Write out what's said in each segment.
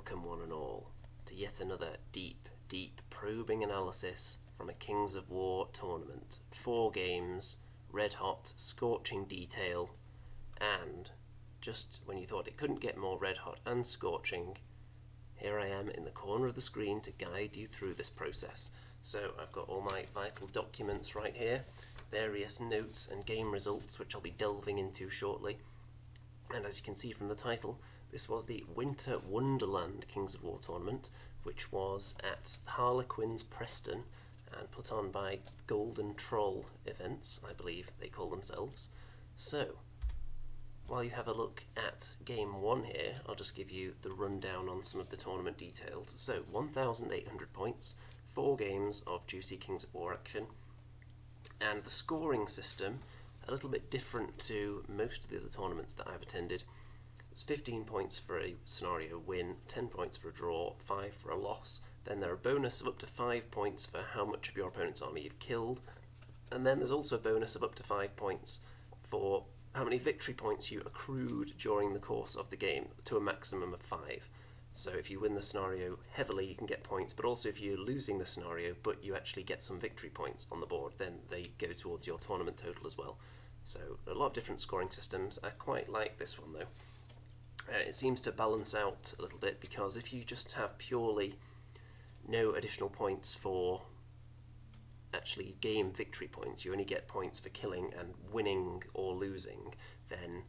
Welcome one and all to yet another deep, probing analysis from a Kings of War tournament. 4 games, red hot, scorching detail, and just when you thought it couldn't get more red hot and scorching, here I am in the corner of the screen to guide you through this process. So I've got all my vital documents right here, various notes and game results which I'll be delving into shortly. And as you can see from the title, this was the Winter Wonderland Kings of War tournament, which was at Harlequins Preston and put on by Golden Troll Events, I believe they call themselves. So, while you have a look at game 1 here, I'll just give you the rundown on some of the tournament details. So, 1,800 points, 4 games of juicy Kings of War action, and the scoring system, a little bit different to most of the other tournaments that I've attended. It's 15 points for a scenario win, 10 points for a draw, 5 for a loss. Then there are a bonus of up to 5 points for how much of your opponent's army you've killed. And then there's also a bonus of up to 5 points for how many victory points you accrued during the course of the game, to a maximum of 5. So if you win the scenario heavily, you can get points, but also if you're losing the scenario, but you actually get some victory points on the board, then they go towards your tournament total as well. So a lot of different scoring systems. I quite like this one though. It seems to balance out a little bit, because if you just have purely no additional points for actually game victory points, you only get points for killing and winning or losing, then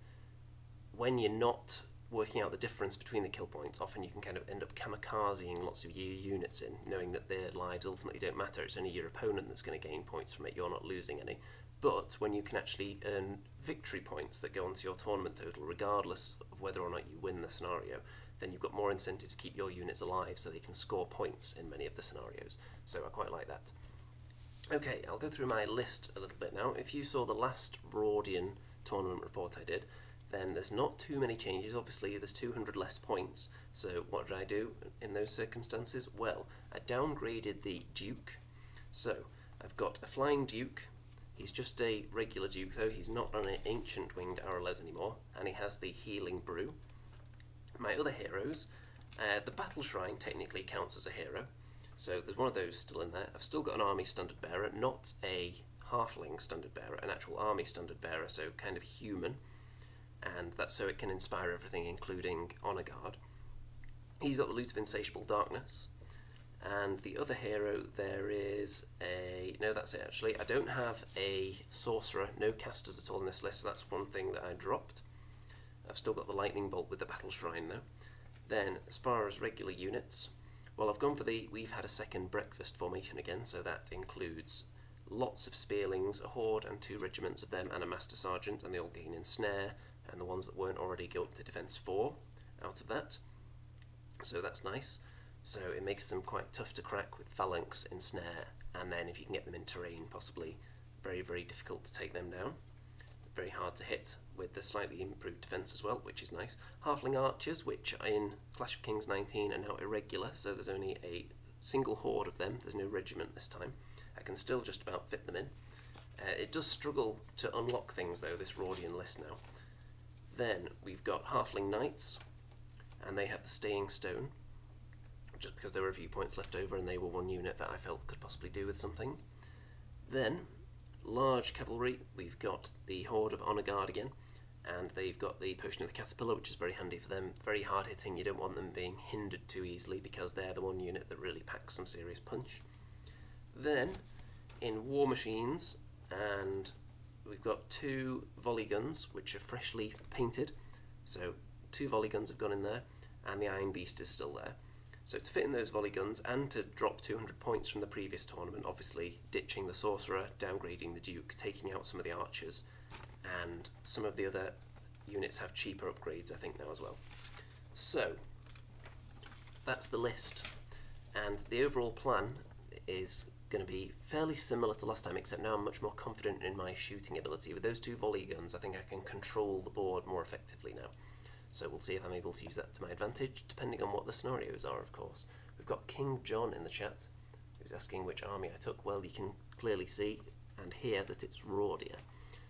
when you're not working out the difference between the kill points, often you can kind of end up kamikazeing lots of your units in, knowing that their lives ultimately don't matter. It's only your opponent that's going to gain points from it, you're not losing any. But when you can actually earn victory points that go onto your tournament total, regardless of whether or not you win the scenario, then you've got more incentive to keep your units alive so they can score points in many of the scenarios. So I quite like that. Okay, I'll go through my list a little bit now. If you saw the last Rhordian tournament report I did, then there's not too many changes. Obviously there's 200 less points, so what did I do in those circumstances? Well, I downgraded the Duke. So I've got a Flying Duke. He's just a regular Duke though, he's not an Ancient Winged Arrowlez anymore, and he has the Healing Brew. My other heroes, the Battle Shrine technically counts as a hero, so there's one of those still in there. I've still got an Army Standard Bearer, not a Halfling Standard Bearer, an actual Army Standard Bearer, so kind of human, and that's so it can inspire everything, including Honor Guard. He's got the Loot of Insatiable Darkness. And the other hero, there is a... no, that's it actually. I don't have a sorcerer, no casters at all in this list, so that's one thing that I dropped. I've still got the Lightning Bolt with the Battle Shrine though. Then, as far as regular units, well, I've gone for the We've Had a Second Breakfast formation again, so that includes lots of Spearlings, a Horde and 2 regiments of them, and a Master Sergeant, and they all gain Ensnare, and the ones that weren't already go up to Defense 4 out of that. So that's nice. So it makes them quite tough to crack with Phalanx, Ensnare, and then if you can get them in terrain, possibly very difficult to take them down. Very hard to hit with the slightly improved defense as well, which is nice. Halfling Archers, which are in Clash of Kings 19 are now irregular, so there's only a single horde of them, there's no regiment this time. I can still just about fit them in. It does struggle to unlock things though, this Rhordian list now. Then we've got Halfling Knights, and they have the Staying Stone, just because there were a few points left over and they were one unit that I felt could possibly do with something. Then, large cavalry, we've got the Horde of Honor Guard again, and they've got the Potion of the Caterpillar, which is very handy for them. Very hard hitting, you don't want them being hindered too easily because they're the one unit that really packs some serious punch. Then, in War Machines, and we've got 2 volley guns, which are freshly painted. So 2 volley guns have gone in there, and the Iron Beast is still there. So to fit in those volley guns and to drop 200 points from the previous tournament, obviously ditching the Sorcerer, downgrading the Duke, taking out some of the Archers, and some of the other units have cheaper upgrades I think now as well. So that's the list, and the overall plan is going to be fairly similar to last time, except now I'm much more confident in my shooting ability. With those 2 volley guns I think I can control the board more effectively now. So we'll see if I'm able to use that to my advantage, depending on what the scenarios are, of course. We've got King John in the chat, who's asking which army I took. Well, you can clearly see and hear that it's Rhordia,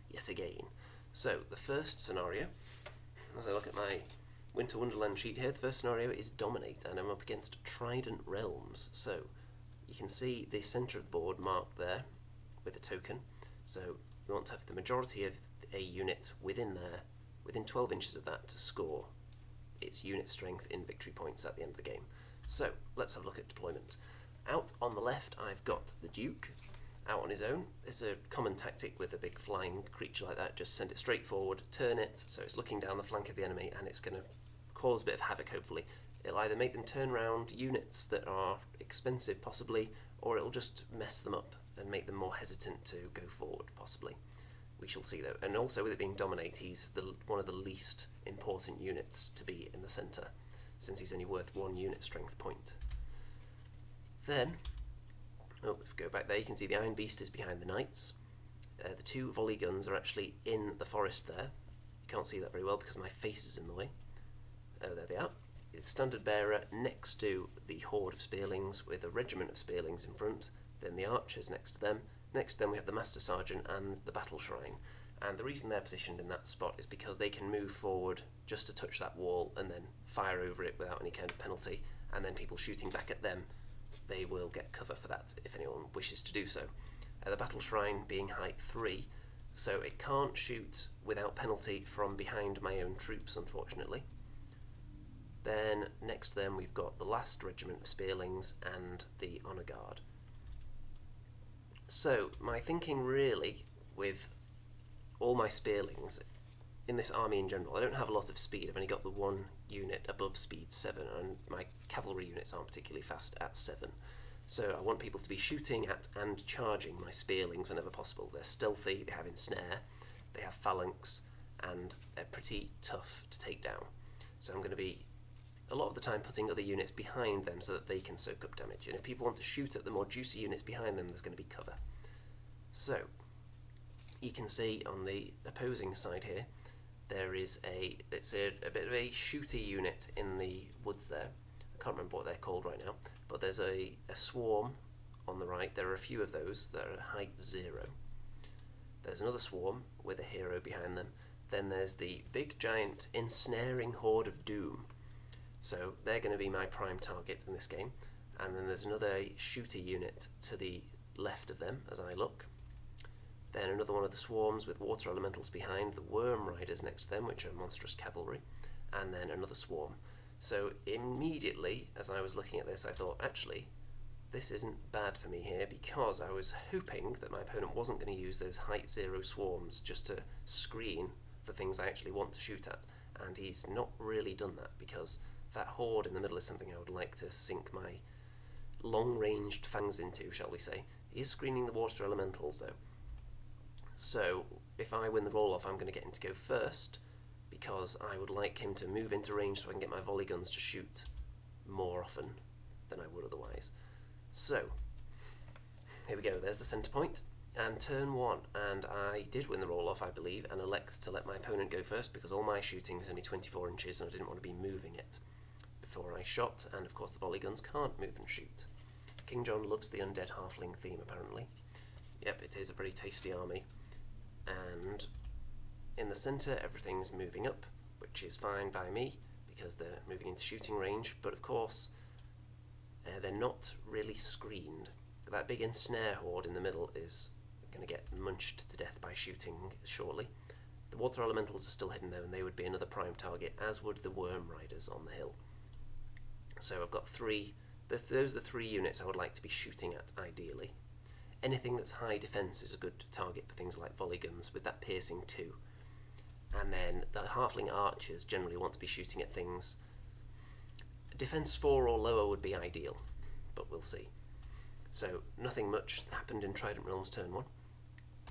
yet again. So, the first scenario, as I look at my Winter Wonderland sheet here. The first scenario is Dominate, and I'm up against Trident realms. So you can see the centre of the board marked there with a token. So you want to have the majority of a unit within there, within 12 inches of that, to score its unit strength in victory points at the end of the game. So let's have a look at deployment. Out on the left I've got the Duke out on his own. It's a common tactic with a big flying creature like that. Just send it straight forward, turn it so it's looking down the flank of the enemy, and it's going to cause a bit of havoc hopefully. It'll either make them turn around units that are expensive possibly, or it'll just mess them up and make them more hesitant to go forward possibly. We shall see though. And also with it being Dominate, he's one of the least important units to be in the centre, since he's only worth 1 unit strength point. Then, if we go back there, you can see the Iron Beast is behind the Knights. The 2 volley guns are actually in the forest there. You can't see that very well because my face is in the way. Oh, there they are. It's Standard Bearer next to the Horde of Spearlings with a regiment of Spearlings in front, then the Archers next to them. Next to them we have the Master Sergeant and the Battle Shrine. And the reason they're positioned in that spot is because they can move forward just to touch that wall and then fire over it without any kind of penalty, and then people shooting back at them, they will get cover for that if anyone wishes to do so. The Battle Shrine being height 3, so it can't shoot without penalty from behind my own troops, unfortunately. Then next to them we've got the last regiment of Spearlings and the Honour Guard. So my thinking really with all my Spearlings in this army in general, I don't have a lot of speed. I've only got the 1 unit above speed 7, and my cavalry units aren't particularly fast at 7. So I want people to be shooting at and charging my Spearlings whenever possible. They're stealthy, they have ensnare, they have phalanx, and they're pretty tough to take down. So I'm going to be a lot of the time putting other units behind them so that they can soak up damage. And if people want to shoot at the more juicy units behind them, there's going to be cover. So you can see on the opposing side here, there is it's a bit of a shooty unit in the woods there. I can't remember what they're called right now, but there's a swarm on the right. There are a few of those that are at height 0. There's another swarm with a hero behind them. Then there's the big giant ensnaring horde of doom. So they're going to be my prime target in this game. And then there's another shooty unit to the left of them as I look. Then another one of the swarms with water elementals behind, the worm riders next to them, which are monstrous cavalry, and then another swarm. So immediately, as I was looking at this, I thought, actually, this isn't bad for me here, because I was hoping that my opponent wasn't going to use those height 0 swarms just to screen for things I actually want to shoot at, and he's not really done that, because that horde in the middle is something I would like to sink my long-ranged fangs into, shall we say. He is screening the water elementals, though. So if I win the roll-off, I'm going to get him to go first, because I would like him to move into range so I can get my volley guns to shoot more often than I would otherwise. So here we go, there's the centre point, and turn 1, and I did win the roll-off, I believe, and elect to let my opponent go first because all my shooting is only 24 inches and I didn't want to be moving it before I shot, and of course the volley guns can't move and shoot. King John loves the undead halfling theme, apparently. Yep, it is a pretty tasty army. And in the centre everything's moving up, which is fine by me because they're moving into shooting range, but of course they're not really screened. That big ensnare horde in the middle is going to get munched to death by shooting shortly. The water elementals are still hidden though, and they would be another prime target, as would the worm riders on the hill. So I've got 3, those are the 3 units I would like to be shooting at ideally. Anything that's high defence is a good target for things like volley guns with that piercing 2. And then the halfling archers generally want to be shooting at things. Defence 4 or lower would be ideal, but we'll see. So nothing much happened in Trident Realms turn 1.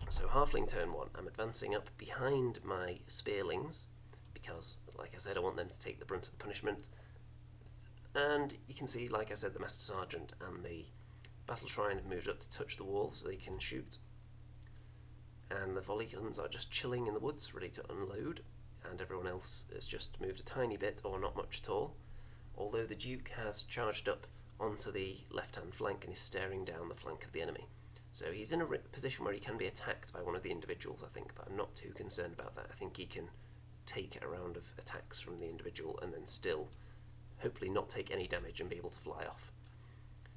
So halfling turn 1, I'm advancing up behind my spearlings because, like I said, I want them to take the brunt of the punishment. And you can see, like I said, the Master Sergeant and the Battle Shrine have moved up to touch the wall so they can shoot. And the volley guns are just chilling in the woods, ready to unload. And everyone else has just moved a tiny bit, or not much at all. Although the Duke has charged up onto the left-hand flank and is staring down the flank of the enemy. So he's in a position where he can be attacked by one of the individuals, I think, but I'm not too concerned about that. I think he can take a round of attacks from the individual and then still hopefully not take any damage and be able to fly off.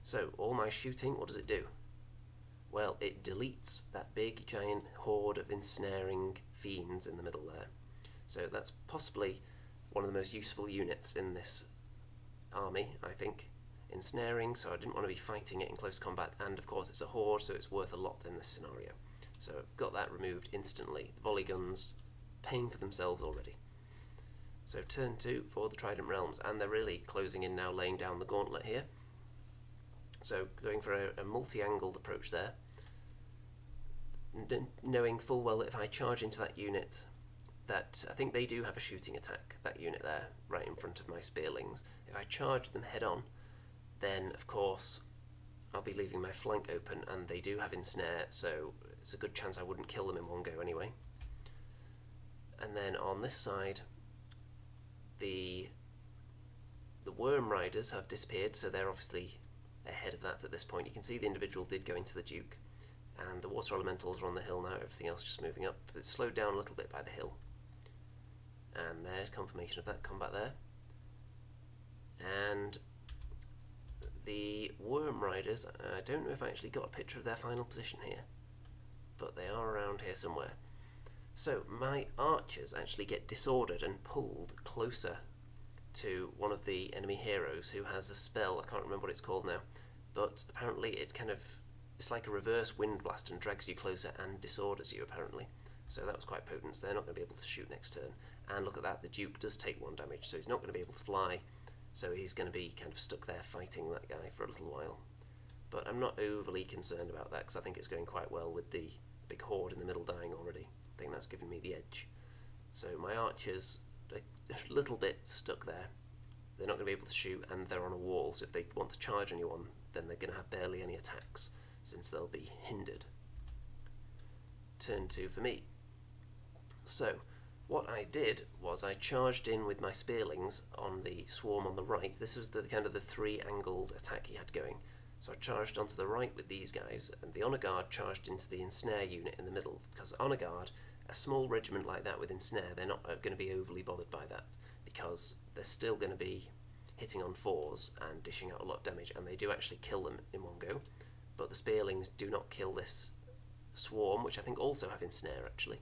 So all my shooting, what does it do? Well, it deletes that big giant horde of ensnaring fiends in the middle there. So that's possibly one of the most useful units in this army, I think. Ensnaring, so I didn't want to be fighting it in close combat, and of course it's a horde, so it's worth a lot in this scenario. So I've got that removed instantly. The volley guns paying for themselves already. So turn 2 for the Trident Realms, and they're really closing in now, laying down the gauntlet here. So going for a multi-angled approach there, knowing full well that if I charge into that unit, that I think they do have a shooting attack, that unit there, right in front of my spearlings. If I charge them head on, then of course I'll be leaving my flank open, and they do have ensnare, so it's a good chance I wouldn't kill them in one go anyway. And then on this side, the Worm Riders have disappeared, so they're obviously ahead of that at this point. You can see the individual did go into the Duke, and the Water Elementals are on the hill now, everything else just moving up. It's slowed down a little bit by the hill. And there's confirmation of that combat there. And the Worm Riders, I don't know if I actually got a picture of their final position here, but they are around here somewhere. So my archers actually get disordered and pulled closer to one of the enemy heroes who has a spell, I can't remember what it's called now, but apparently it's like a reverse wind blast and drags you closer and disorders you apparently. So that was quite potent, so they're not going to be able to shoot next turn. And look at that, the Duke does take 1 damage, so he's not going to be able to fly, so he's going to be kind of stuck there fighting that guy for a little while. But I'm not overly concerned about that, because I think it's going quite well with the big horde in the middle dying already. I think that's given me the edge. So my archers are a little bit stuck there. They're not going to be able to shoot, and they're on a wall, so if they want to charge anyone, then they're going to have barely any attacks, since they'll be hindered. Turn 2 for me. So what I did was I charged in with my spearlings on the swarm on the right. This was the kind of the 3-angled attack he had going. So I charged onto the right with these guys, and the Honour Guard charged into the ensnare unit in the middle, because Honour Guard, a small regiment like that with ensnare, they're not going to be overly bothered by that, because they're still going to be hitting on 4s and dishing out a lot of damage, and they do actually kill them in one go. But the spearlings do not kill this swarm, which I think also have ensnare actually.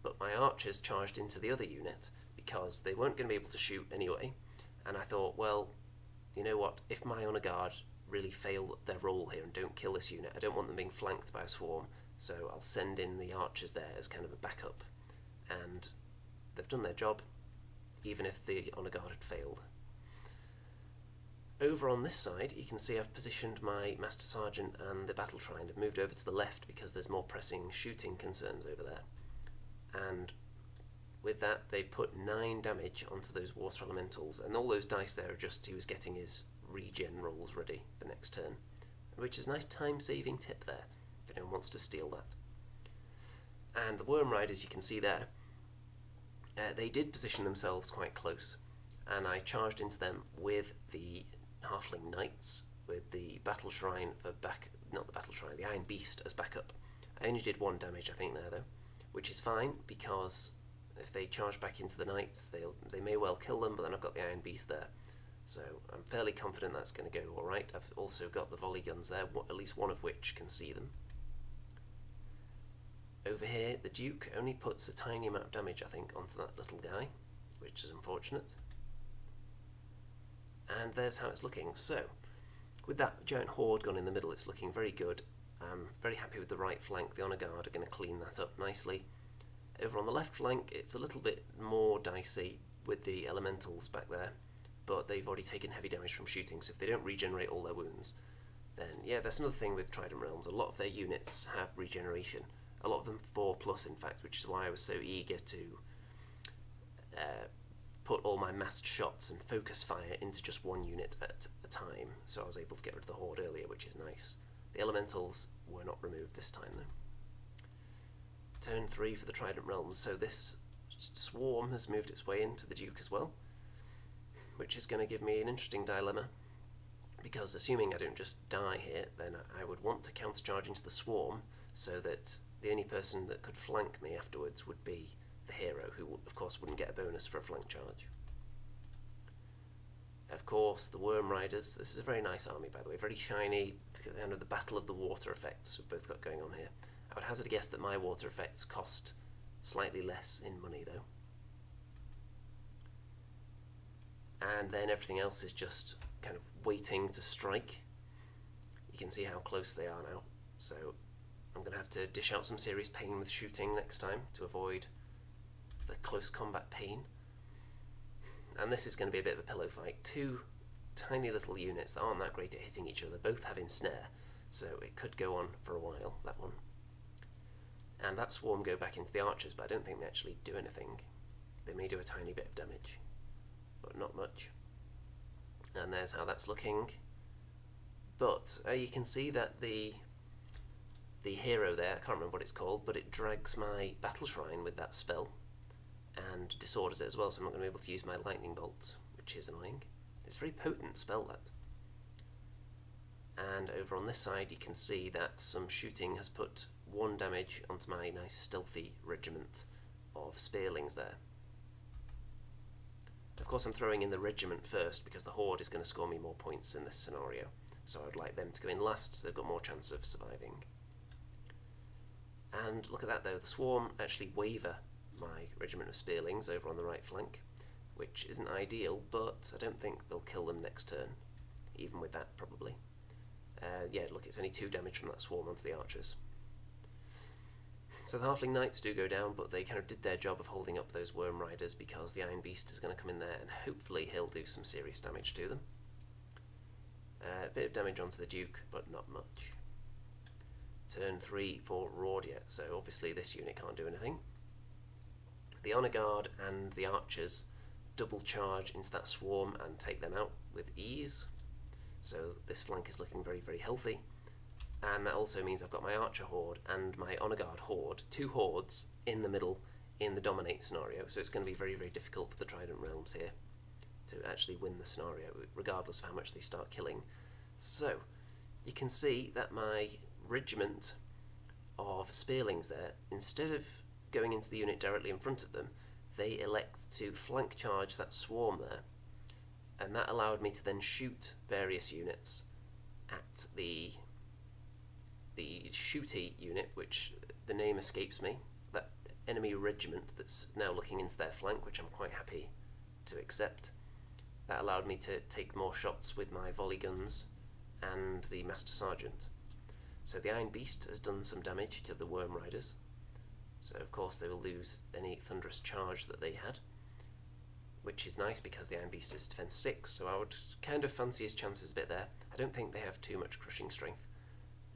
But my archers charged into the other unit because they weren't going to be able to shoot anyway, and I thought, well, you know what, if my Honour Guard really fail their role here and don't kill this unit, I don't want them being flanked by a swarm, so I'll send in the archers there as kind of a backup, and they've done their job, even if the Honour Guard had failed. Over on this side, you can see I've positioned my Master Sergeant and the Battle Shrine. I've moved over to the left because there's more pressing shooting concerns over there. And with that, they've put 9 damage onto those Water Elementals, and all those dice there are just he was getting his regen rolls ready for next turn, which is a nice time-saving tip there, if anyone wants to steal that. And the Worm Riders, you can see there, they did position themselves quite close, and I charged into them with the Halfling Knights, with the Battle Shrine for not the Battle Shrine, the Iron Beast as backup. I only did 1 damage, I think, there though, which is fine, because if they charge back into the Knights, they may well kill them, but then I've got the Iron Beast there. So I'm fairly confident that's going to go alright. I've also got the volley guns there, at least one of which can see them. Over here, the Duke only puts a tiny amount of damage, I think, onto that little guy, which is unfortunate. And there's how it's looking. So, with that giant horde gun in the middle, it's looking very good. I'm very happy with the right flank. The Honour Guard are going to clean that up nicely. Over on the left flank, it's a little bit more dicey with the Elementals back there, but they've already taken heavy damage from shooting, so if they don't regenerate all their wounds, then yeah, that's another thing with Trident Realms. A lot of their units have regeneration. A lot of them 4+, in fact, which is why I was so eager to put all my massed shots and focus fire into just 1 unit at a time, so I was able to get rid of the horde earlier, which is nice. The Elementals were not removed this time though. Turn 3 for the Trident Realms, so this swarm has moved its way into the Duke as well, which is going to give me an interesting dilemma, because assuming I don't just die here, then I would want to countercharge into the swarm, so that the only person that could flank me afterwards would be the hero, who of course wouldn't get a bonus for a flank charge. Of course, the Worm Riders. This is a very nice army, by the way, very shiny, kind of the battle of the water effects we've both got going on here. I would hazard a guess that my water effects cost slightly less in money, though. And then everything else is just kind of waiting to strike. You can see how close they are now, so I'm going to have to dish out some serious pain with shooting next time to avoid the close combat pain. And this is going to be a bit of a pillow fight. Two tiny little units that aren't that great at hitting each other, both have ensnare, so it could go on for a while, that one. And that swarm go back into the archers, but I don't think they actually do anything. They may do a tiny bit of damage, but not much. And there's how that's looking. But you can see that the hero there, I can't remember what it's called, but it drags my battle shrine with that spell and disorders it as well, so I'm not going to be able to use my lightning bolt, which is annoying. It's a very potent spell, that. And over on this side you can see that some shooting has put 1 damage onto my nice stealthy regiment of spearlings there. Of course I'm throwing in the regiment first because the horde is going to score me more points in this scenario, so I'd like them to go in last so they've got more chance of surviving. And look at that though, the swarm actually waver my regiment of spearlings over on the right flank, which isn't ideal, but I don't think they'll kill them next turn, even with that probably. Yeah, look, it's only 2 damage from that swarm onto the archers. So the Halfling Knights do go down, but they kind of did their job of holding up those Worm Riders because the Iron Beast is going to come in there and hopefully he'll do some serious damage to them. A bit of damage onto the Duke, but not much. Turn 3 for Rhordia, so obviously this unit can't do anything. The Honour Guard and the Archers double charge into that swarm and take them out with ease. So this flank is looking very, very healthy. And that also means I've got my Archer Horde and my Honour Guard Horde, 2 hordes in the middle in the Dominate scenario, so it's going to be very, very difficult for the Trident Realms here to actually win the scenario, regardless of how much they start killing. So you can see that my regiment of spearlings there, instead of going into the unit directly in front of them, they elect to flank charge that swarm there, and that allowed me to then shoot various units at the shooty unit, which the name escapes me, that enemy regiment that's now looking into their flank, which I'm quite happy to accept. That allowed me to take more shots with my volley guns and the Master Sergeant. So the Iron Beast has done some damage to the Worm Riders, so of course they will lose any thunderous charge that they had, which is nice because the Iron Beast is defense 6, so I would kind of fancy his chances a bit there. I don't think they have too much crushing strength.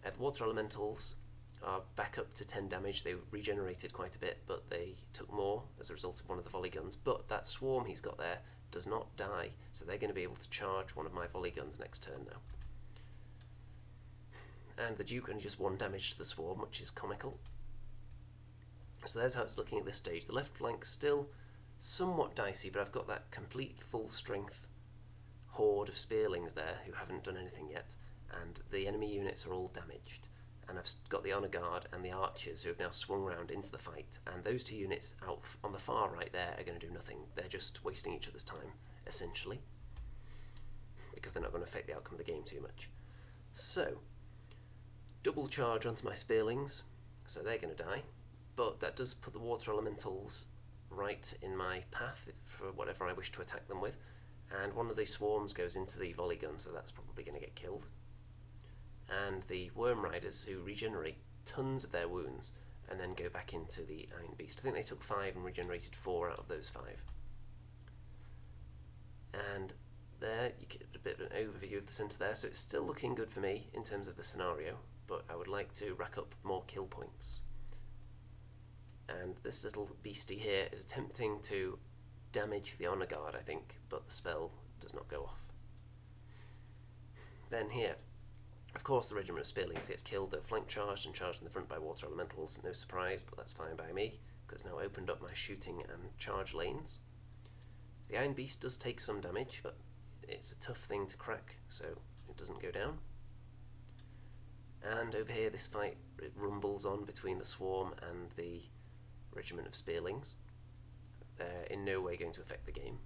The Water Elementals are back up to 10 damage. They regenerated quite a bit, but they took more as a result of one of the volley guns. But that swarm he's got there does not die, so they're going to be able to charge one of my volley guns next turn now. And the Duke only just 1 damage to the swarm, which is comical. So there's how it's looking at this stage. The left flank still somewhat dicey, but I've got that complete full strength horde of spearlings there who haven't done anything yet, and the enemy units are all damaged. And I've got the Honour Guard and the Archers who have now swung round into the fight, and those 2 units out on the far right there are going to do nothing. They're just wasting each other's time, essentially, because they're not going to affect the outcome of the game too much. So, double charge onto my spearlings, so they're going to die, but that does put the Water Elementals right in my path for whatever I wish to attack them with, and one of these swarms goes into the volley gun, so that's probably going to get killed. And the Worm Riders, who regenerate tons of their wounds and then go back into the Iron Beast. I think they took 5 and regenerated 4 out of those 5. And there you get a bit of an overview of the centre there, so it's still looking good for me in terms of the scenario, but I would like to rack up more kill points. And this little beastie here is attempting to damage the Honour Guard, I think, but the spell does not go off. Then here, of course, the regiment of spearlings gets killed. They're flank charged and charged in the front by Water Elementals. No surprise, but that's fine by me, because it's now opened up my shooting and charge lanes. The Iron Beast does take some damage, but it's a tough thing to crack, so it doesn't go down. And over here, this fight, it rumbles on between the swarm and the regiment of spearlings. They're in no way going to affect the game.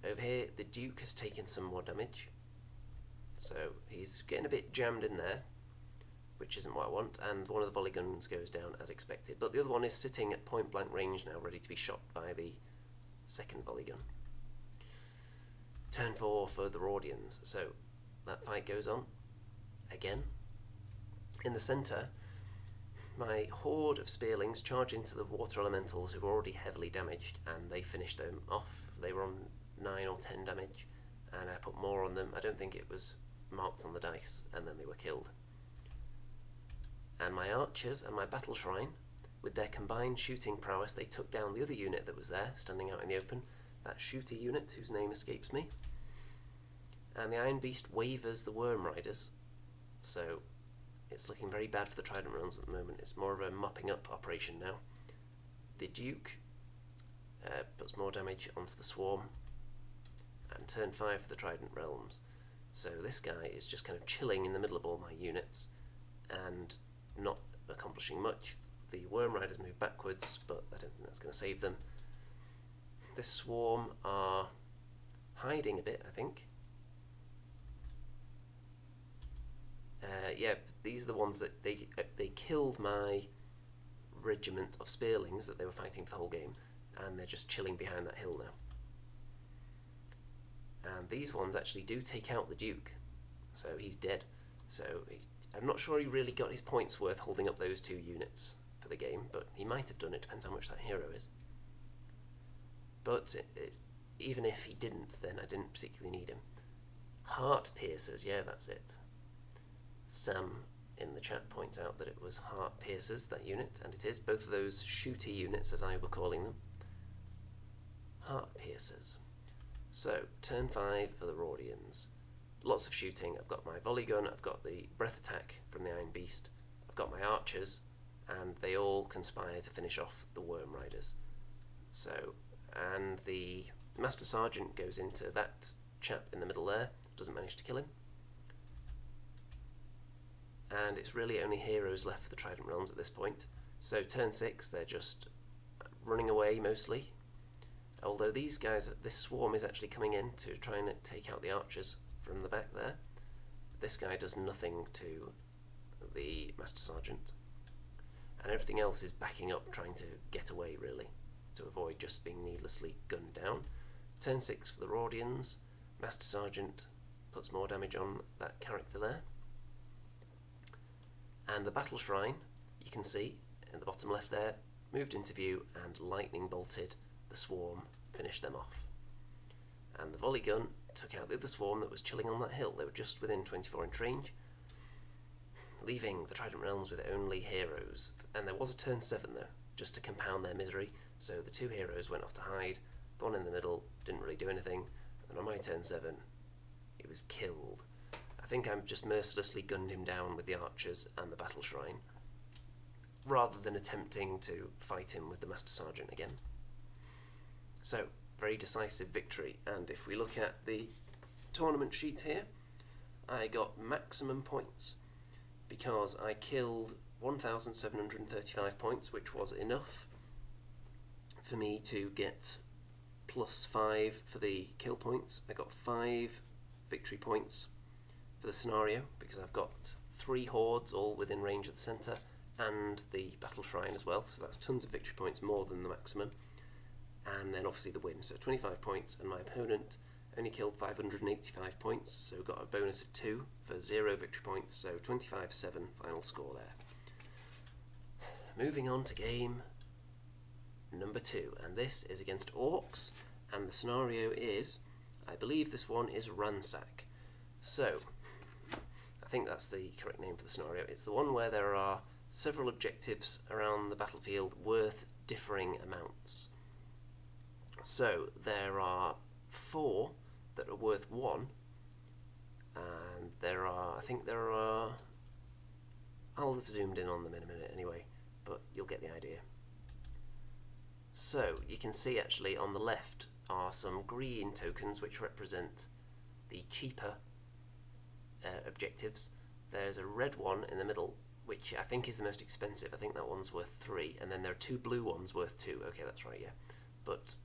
Over here, the Duke has taken some more damage, so he's getting a bit jammed in there, which isn't what I want, and one of the volley guns goes down as expected, but the other one is sitting at point blank range now, ready to be shot by the second volley gun. Turn 4 for the Rhordians, so that fight goes on again. In the centre, my horde of spearlings charge into the water elementals who were already heavily damaged, and they finish them off. They were on 9 or 10 damage, and I put more on them. I don't think it was marked on the dice, and then they were killed. And my archers and my battle shrine, with their combined shooting prowess, they took down the other unit that was there, standing out in the open, that shooter unit whose name escapes me. And the Iron Beast wavers the Worm Riders, so it's looking very bad for the Trident realms at the moment. It's more of a mopping up operation now. The Duke puts more damage onto the Swarm, and turn 5 for the Trident realms. So this guy is just kind of chilling in the middle of all my units and not accomplishing much. The Worm Riders move backwards, but I don't think that's going to save them. This Swarm are hiding a bit, I think. Yeah, these are the ones that they killed my regiment of spearlings that they were fighting for the whole game, and they're just chilling behind that hill now. And these ones actually do take out the Duke, so he's dead. So I'm not sure he really got his points worth holding up those 2 units for the game, but he might have done. It depends how much that hero is. But even if he didn't, then I didn't particularly need him. Heart Piercers, yeah, that's it. Sam in the chat points out that it was Heart Piercers, that unit, and it is. Both of those shooty units, as I were calling them. Heart Piercers. So, turn 5 for the Rhordians. Lots of shooting. I've got my volley gun, I've got the breath attack from the Iron Beast, I've got my archers, and they all conspire to finish off the Worm Riders. So, and the Master Sergeant goes into that chap in the middle there, doesn't manage to kill him. And it's really only heroes left for the Trident realms at this point. So turn 6, they're just running away mostly. Although these guys, this swarm is actually coming in to try and take out the archers from the back there. This guy does nothing to the Master Sergeant. And everything else is backing up, trying to get away really, to avoid just being needlessly gunned down. Turn 6 for the Rhordians. Master Sergeant puts more damage on that character there. And the Battle Shrine, you can see in the bottom left there, moved into view and lightning bolted the swarm, finished them off. And the volley gun took out the other swarm that was chilling on that hill. They were just within 24-inch range, leaving the Trident realms with only heroes. And there was a turn 7 though, just to compound their misery. So the 2 heroes went off to hide. The one in the middle didn't really do anything. And on my turn 7, he was killed. I think I just mercilessly gunned him down with the archers and the Battle Shrine, rather than attempting to fight him with the Master Sergeant again. So, very decisive victory, and if we look at the tournament sheet here, I got maximum points because I killed 1,735 points, which was enough for me to get +5 for the kill points. I got 5 victory points for the scenario because I've got 3 hordes all within range of the centre and the Battle Shrine as well, so that's tons of victory points, more than the maximum. And then obviously the win, so 25 points, and my opponent only killed 585 points, so got a bonus of 2 for 0 victory points, so 25-7 final score there. Moving on to game number 2, and this is against Orcs, and the scenario is, I believe this one is Ransack. So, I think that's the correct name for the scenario. It's the one where there are several objectives around the battlefield worth differing amounts. So there are 4 that are worth 1, and I'll have zoomed in on them in a minute anyway, but you'll get the idea. So you can see actually on the left are some green tokens which represent the cheaper objectives. There's a red one in the middle which I think is the most expensive. I think that one's worth 3, and then there are 2 blue ones worth 2. Okay, that's right, yeah. But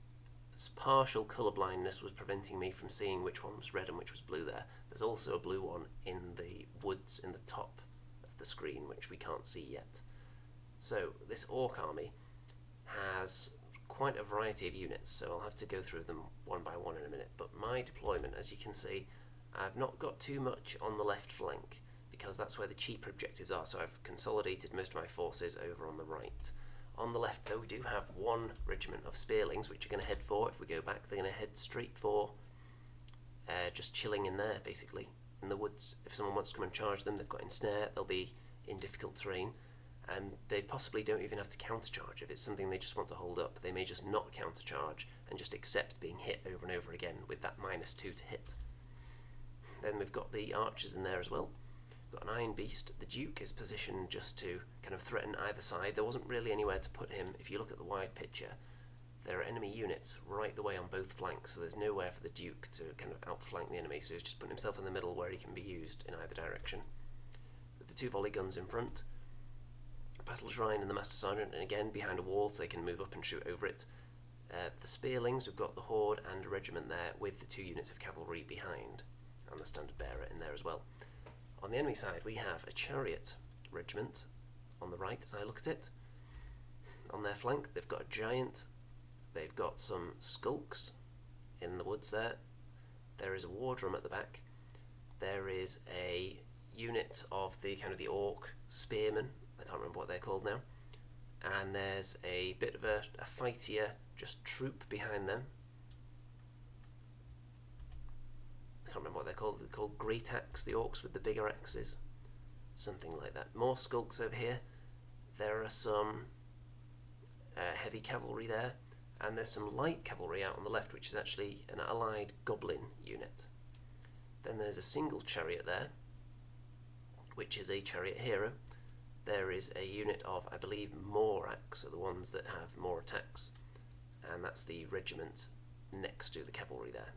partial colour blindness was preventing me from seeing which one was red and which was blue there. There's also a blue one in the woods in the top of the screen, which we can't see yet. So this Orc army has quite a variety of units, so I'll have to go through them one by one in a minute. But my deployment, as you can see, I've not got too much on the left flank, because that's where the cheaper objectives are, so I've consolidated most of my forces over on the right. On the left, though, we do have 1 regiment of Spearlings, which are going to head for, if we go back, they're going to head straight for just chilling in there, basically, in the woods. If someone wants to come and charge them, they've got ensnare, they'll be in difficult terrain, and they possibly don't even have to countercharge. If it's something they just want to hold up, they may just not countercharge and just accept being hit over and over again with that -2 to hit. Then we've got the archers in there as well. Got an Iron Beast. The Duke is positioned just to kind of threaten either side. There wasn't really anywhere to put him. If you look at the wide picture, there are enemy units right the way on both flanks, so there's nowhere for the Duke to kind of outflank the enemy, so he's just putting himself in the middle where he can be used in either direction. With the 2 volley guns in front, Battle Shrine and the Master Sergeant, and again behind a wall so they can move up and shoot over it. The Spearlings, we've got the Horde and a regiment there with the 2 units of cavalry behind, and the Standard Bearer in there as well. On the enemy side, we have a Chariot regiment on the right as I look at it. On their flank, they've got a Giant, they've got some Skulks in the woods there. There is a War Drum at the back. There is a unit of the kind of the Orc Spearmen, I can't remember what they're called now. And there's a bit of a fightier just troop behind them. I can't remember what they're called. They're called Great Axe, the Orcs with the bigger axes. Something like that. More Skulks over here. There are some heavy cavalry there. And there's some light cavalry out on the left, which is actually an allied Goblin unit. Then there's a single chariot there, which is a chariot hero. There is a unit of, I believe, Morax, are the ones that have more attacks. And that's the regiment next to the cavalry there.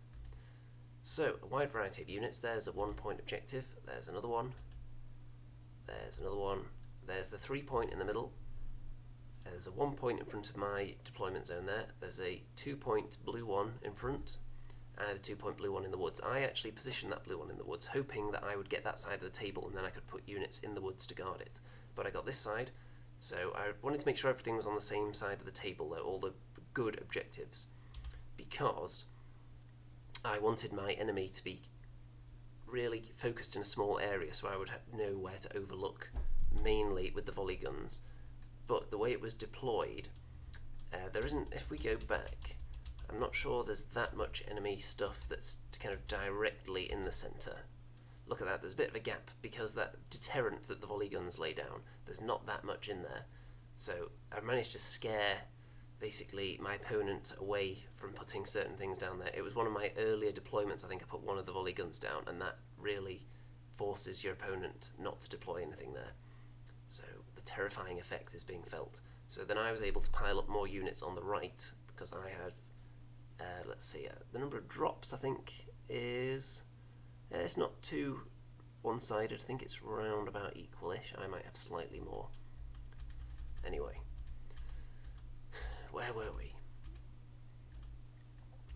So, a wide variety of units. There's a 1-point objective, there's another one, there's another one, there's the 3-point in the middle, there's a 1-point in front of my deployment zone there, there's a 2-point blue one in front, and a 2-point blue one in the woods. I actually positioned that blue one in the woods, hoping that I would get that side of the table and then I could put units in the woods to guard it. But I got this side, so I wanted to make sure everything was on the same side of the table, all the good objectives, because I wanted my enemy to be really focused in a small area, so I would know where to overlook, mainly with the volley guns. But the way it was deployed, there isn't, if we go back, I'm not sure there's that much enemy stuff that's kind of directly in the centre. Look at that, there's a bit of a gap, because that deterrent that the volley guns lay down, there's not that much in there. So I've managed to scare basically my opponent away from putting certain things down there. It was one of my earlier deployments, I think I put one of the volley guns down, and that really forces your opponent not to deploy anything there. So the terrifying effect is being felt. So then I was able to pile up more units on the right, because I had, let's see, the number of drops I think is, it's not too one-sided, I think it's round about equal-ish. I might have slightly more. Anyway, where were we?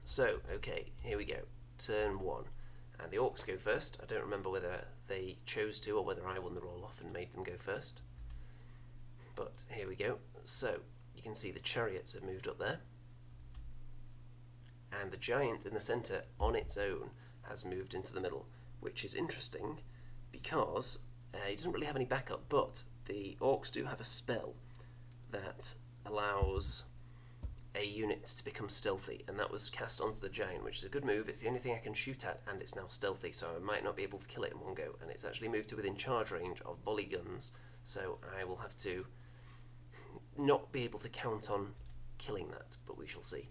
So, okay, here we go. Turn 1. And the Orcs go first. I don't remember whether they chose to or whether I won the roll-off and made them go first. But here we go. So, you can see the chariots have moved up there. And the giant in the centre, on its own, has moved into the middle, which is interesting because he doesn't really have any backup, but the Orcs do have a spell that allows a unit to become stealthy, and that was cast onto the giant, which is a good move. It's the only thing I can shoot at, and it's now stealthy, so I might not be able to kill it in one go, and it's actually moved to within charge range of volley guns, so I will have to not be able to count on killing that, but we shall see.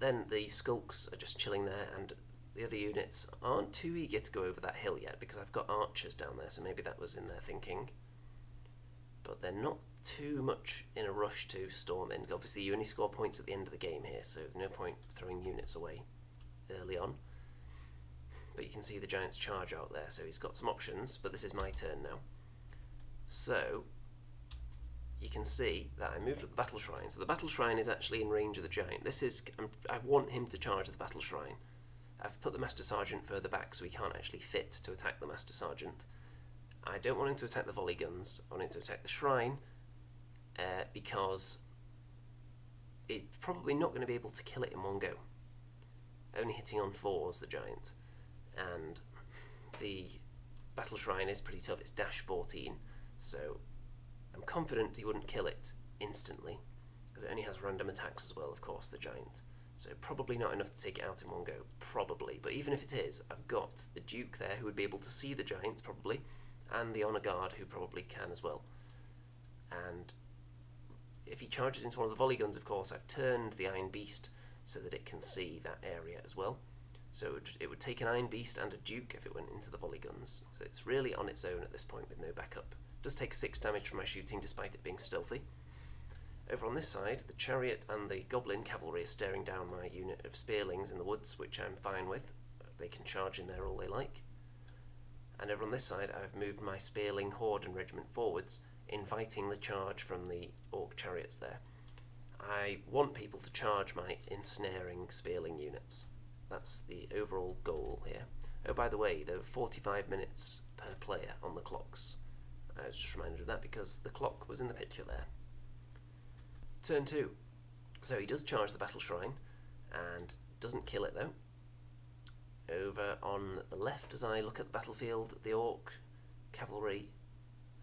Then the Skulks are just chilling there, and the other units aren't too eager to go over that hill yet, because I've got archers down there, so maybe that was in their thinking. But they're not too much in a rush to storm in. Obviously you only score points at the end of the game here, so no point throwing units away early on. But you can see the giant's charge out there, so he's got some options, but this is my turn now. So you can see that I moved up the battle shrine. So the battle shrine is actually in range of the giant. I want him to charge the battle shrine. I've put the Master Sergeant further back so he can't actually fit to attack the Master Sergeant. I don't want him to attack the volley guns. I want him to attack the shrine because it's probably not going to be able to kill it in one go. Only hitting on 4s, the giant. And the battle shrine is pretty tough. It's dash 14, so I'm confident he wouldn't kill it instantly, because it only has random attacks as well, of course, the giant. So probably not enough to take it out in one go, probably. But even if it is, I've got the Duke there who would be able to see the giants, probably, and the Honour Guard who probably can as well. And if he charges into one of the volley guns, of course, I've turned the Iron Beast so that it can see that area as well. So it would take an Iron Beast and a Duke if it went into the volley guns. So it's really on its own at this point with no backup. Does take 6 damage from my shooting despite it being stealthy. Over on this side, the chariot and the goblin cavalry are staring down my unit of spearlings in the woods, which I'm fine with. They can charge in there all they like. And over on this side, I've moved my spearling horde and regiment forwards, inviting the charge from the orc chariots there. I want people to charge my ensnaring spearling units. That's the overall goal here. Oh, by the way, there were 45 minutes per player on the clocks. I was just reminded of that because the clock was in the picture there. Turn 2. So he does charge the battle shrine and doesn't kill it though. Over on the left, as I look at the battlefield, the orc cavalry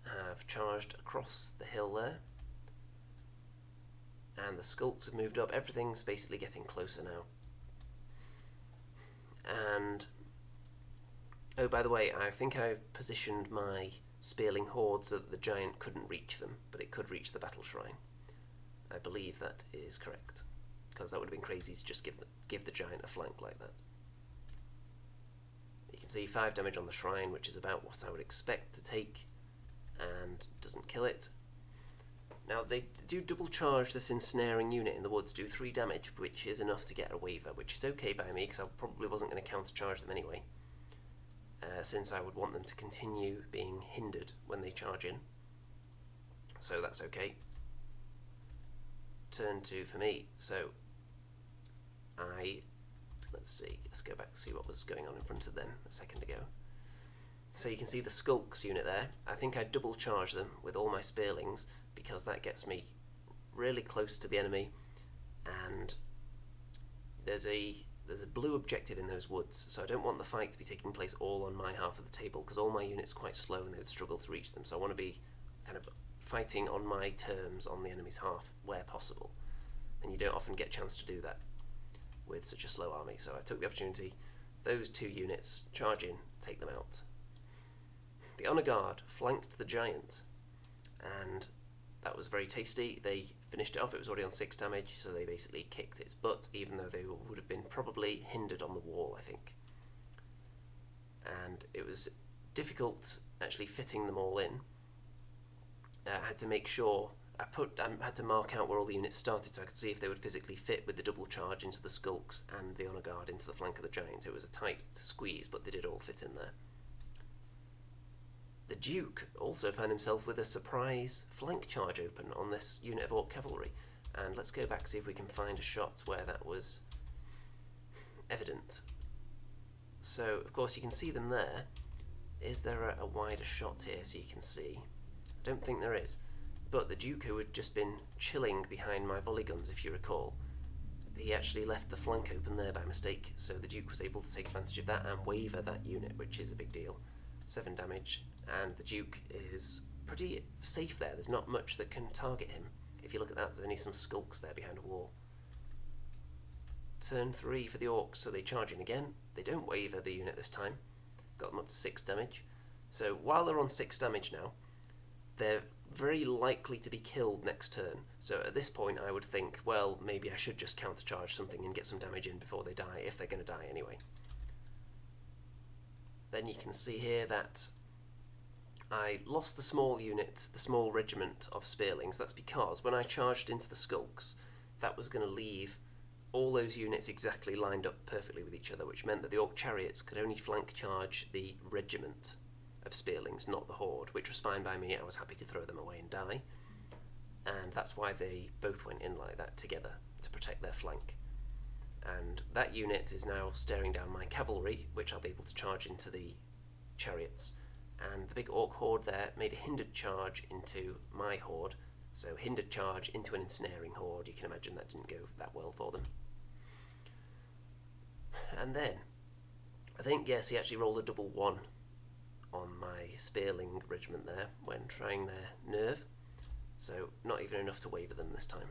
have charged across the hill there. And the skulks have moved up. Everything's basically getting closer now. And, oh, by the way, I think I positioned my spearling horde so that the giant couldn't reach them, but it could reach the battle shrine. I believe that is correct, because that would have been crazy to just give the giant a flank like that. You can see 5 damage on the shrine, which is about what I would expect to take, and doesn't kill it. Now they do double charge this ensnaring unit in the woods, do 3 damage, which is enough to get a waiver, which is okay by me because I probably wasn't going to countercharge them anyway, since I would want them to continue being hindered when they charge in. So that's okay. Turn 2 for me. So let's go back and see what was going on in front of them a second ago. So you can see the Skulks unit there. I think I double charge them with all my spearlings because that gets me really close to the enemy, and there's a blue objective in those woods, so I don't want the fight to be taking place all on my half of the table because all my units are quite slow and they would struggle to reach them, so I want to be kind of fighting on my terms on the enemy's half where possible, and you don't often get a chance to do that with such a slow army, so I took the opportunity. Those 2 units charge in, take them out. The Honour Guard flanked the giant, and that was very tasty. They finished it off. It was already on 6 damage, so they basically kicked its butt, even though they would have been probably hindered on the wall, I think. And it was difficult actually fitting them all in. I had to make sure, I had to mark out where all the units started so I could see if they would physically fit with the double charge into the Skulks and the Honour Guard into the flank of the giant. It was a tight squeeze, but they did all fit in there. The Duke also found himself with a surprise flank charge open on this unit of Orc cavalry, and let's go back and see if we can find a shot where that was evident. So, of course, you can see them there. Is there a wider shot here so you can see? I don't think there is, but the Duke, who had just been chilling behind my volley guns, if you recall, he actually left the flank open there by mistake, so the Duke was able to take advantage of that and waver that unit, which is a big deal. 7 damage, and the Duke is pretty safe there. There's not much that can target him. If you look at that, there's only some Skulks there behind a wall. Turn 3 for the Orcs, so they charge in again. They don't waver the unit this time. Got them up to 6 damage. So while they're on 6 damage now, they're very likely to be killed next turn. So at this point I would think, well, maybe I should just countercharge something and get some damage in before they die, if they're going to die anyway. Then you can see here that I lost the small unit, the small regiment of spearlings. That's because when I charged into the Skulks, that was going to leave all those units exactly lined up perfectly with each other, which meant that the Orc chariots could only flank charge the regiment of of spearlings, not the horde, which was fine by me. I was happy to throw them away and die. And that's why they both went in like that together, to protect their flank. And that unit is now staring down my cavalry, which I'll be able to charge into the chariots. And the big orc horde there made a hindered charge into my horde, so hindered charge into an ensnaring horde. You can imagine that didn't go that well for them. And then, I think, yes, he actually rolled a double 1 on my spearling regiment there when trying their nerve, so not even enough to waver them this time.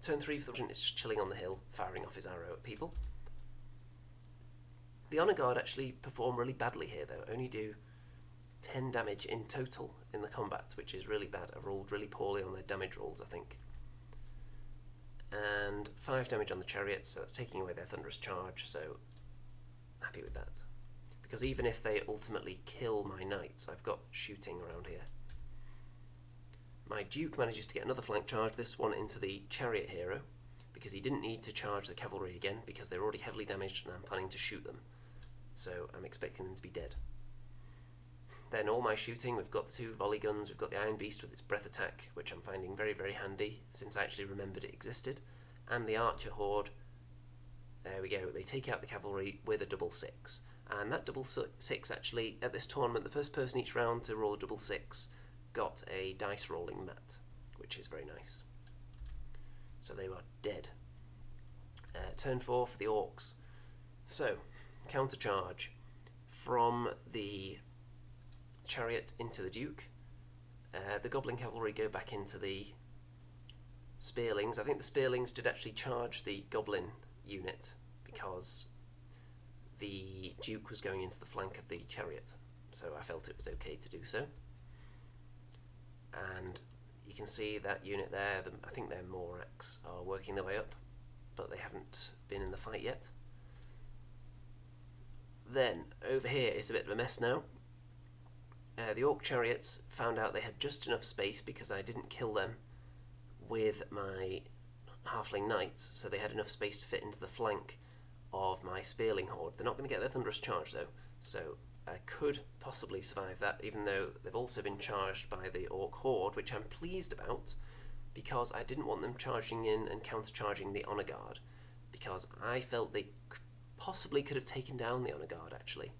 Turn 3 for the regiment is just chilling on the hill, firing off his arrow at people. The Honour Guard actually perform really badly here though, only do 10 damage in total in the combat, which is really bad. I rolled really poorly on their damage rolls, I think. And 5 damage on the chariots, so that's taking away their thunderous charge, so happy with that. Because even if they ultimately kill my knights, I've got shooting around here. My Duke manages to get another flank charge, this one into the chariot hero, because he didn't need to charge the cavalry again, because they're already heavily damaged and I'm planning to shoot them. So I'm expecting them to be dead. Then all my shooting, we've got the 2 volley guns, we've got the Iron Beast with its breath attack, which I'm finding very, very handy, since I actually remembered it existed, and the archer horde. There we go, they take out the cavalry with a double 6. And that double 6 actually, at this tournament, the first person each round to roll a double 6 got a dice rolling mat, which is very nice. So they were dead. Turn 4 for the Orcs. So, counter charge from the chariot into the Duke. The Goblin Cavalry go back into the Spearlings. I think the Spearlings did actually charge the Goblin unit because the Duke was going into the flank of the chariot, so I felt it was okay to do so. And you can see that unit there, I think their Orcs are working their way up, but they haven't been in the fight yet. Then, over here it's a bit of a mess now. The Orc chariots found out they had just enough space because I didn't kill them with my halfling knights, so they had enough space to fit into the flank of my spearling horde. They're not going to get their thunderous charge though, so I could possibly survive that, even though they've also been charged by the Orc horde, which I'm pleased about, because I didn't want them charging in and counter-charging the Honour Guard, because I felt they possibly could have taken down the Honour Guard actually.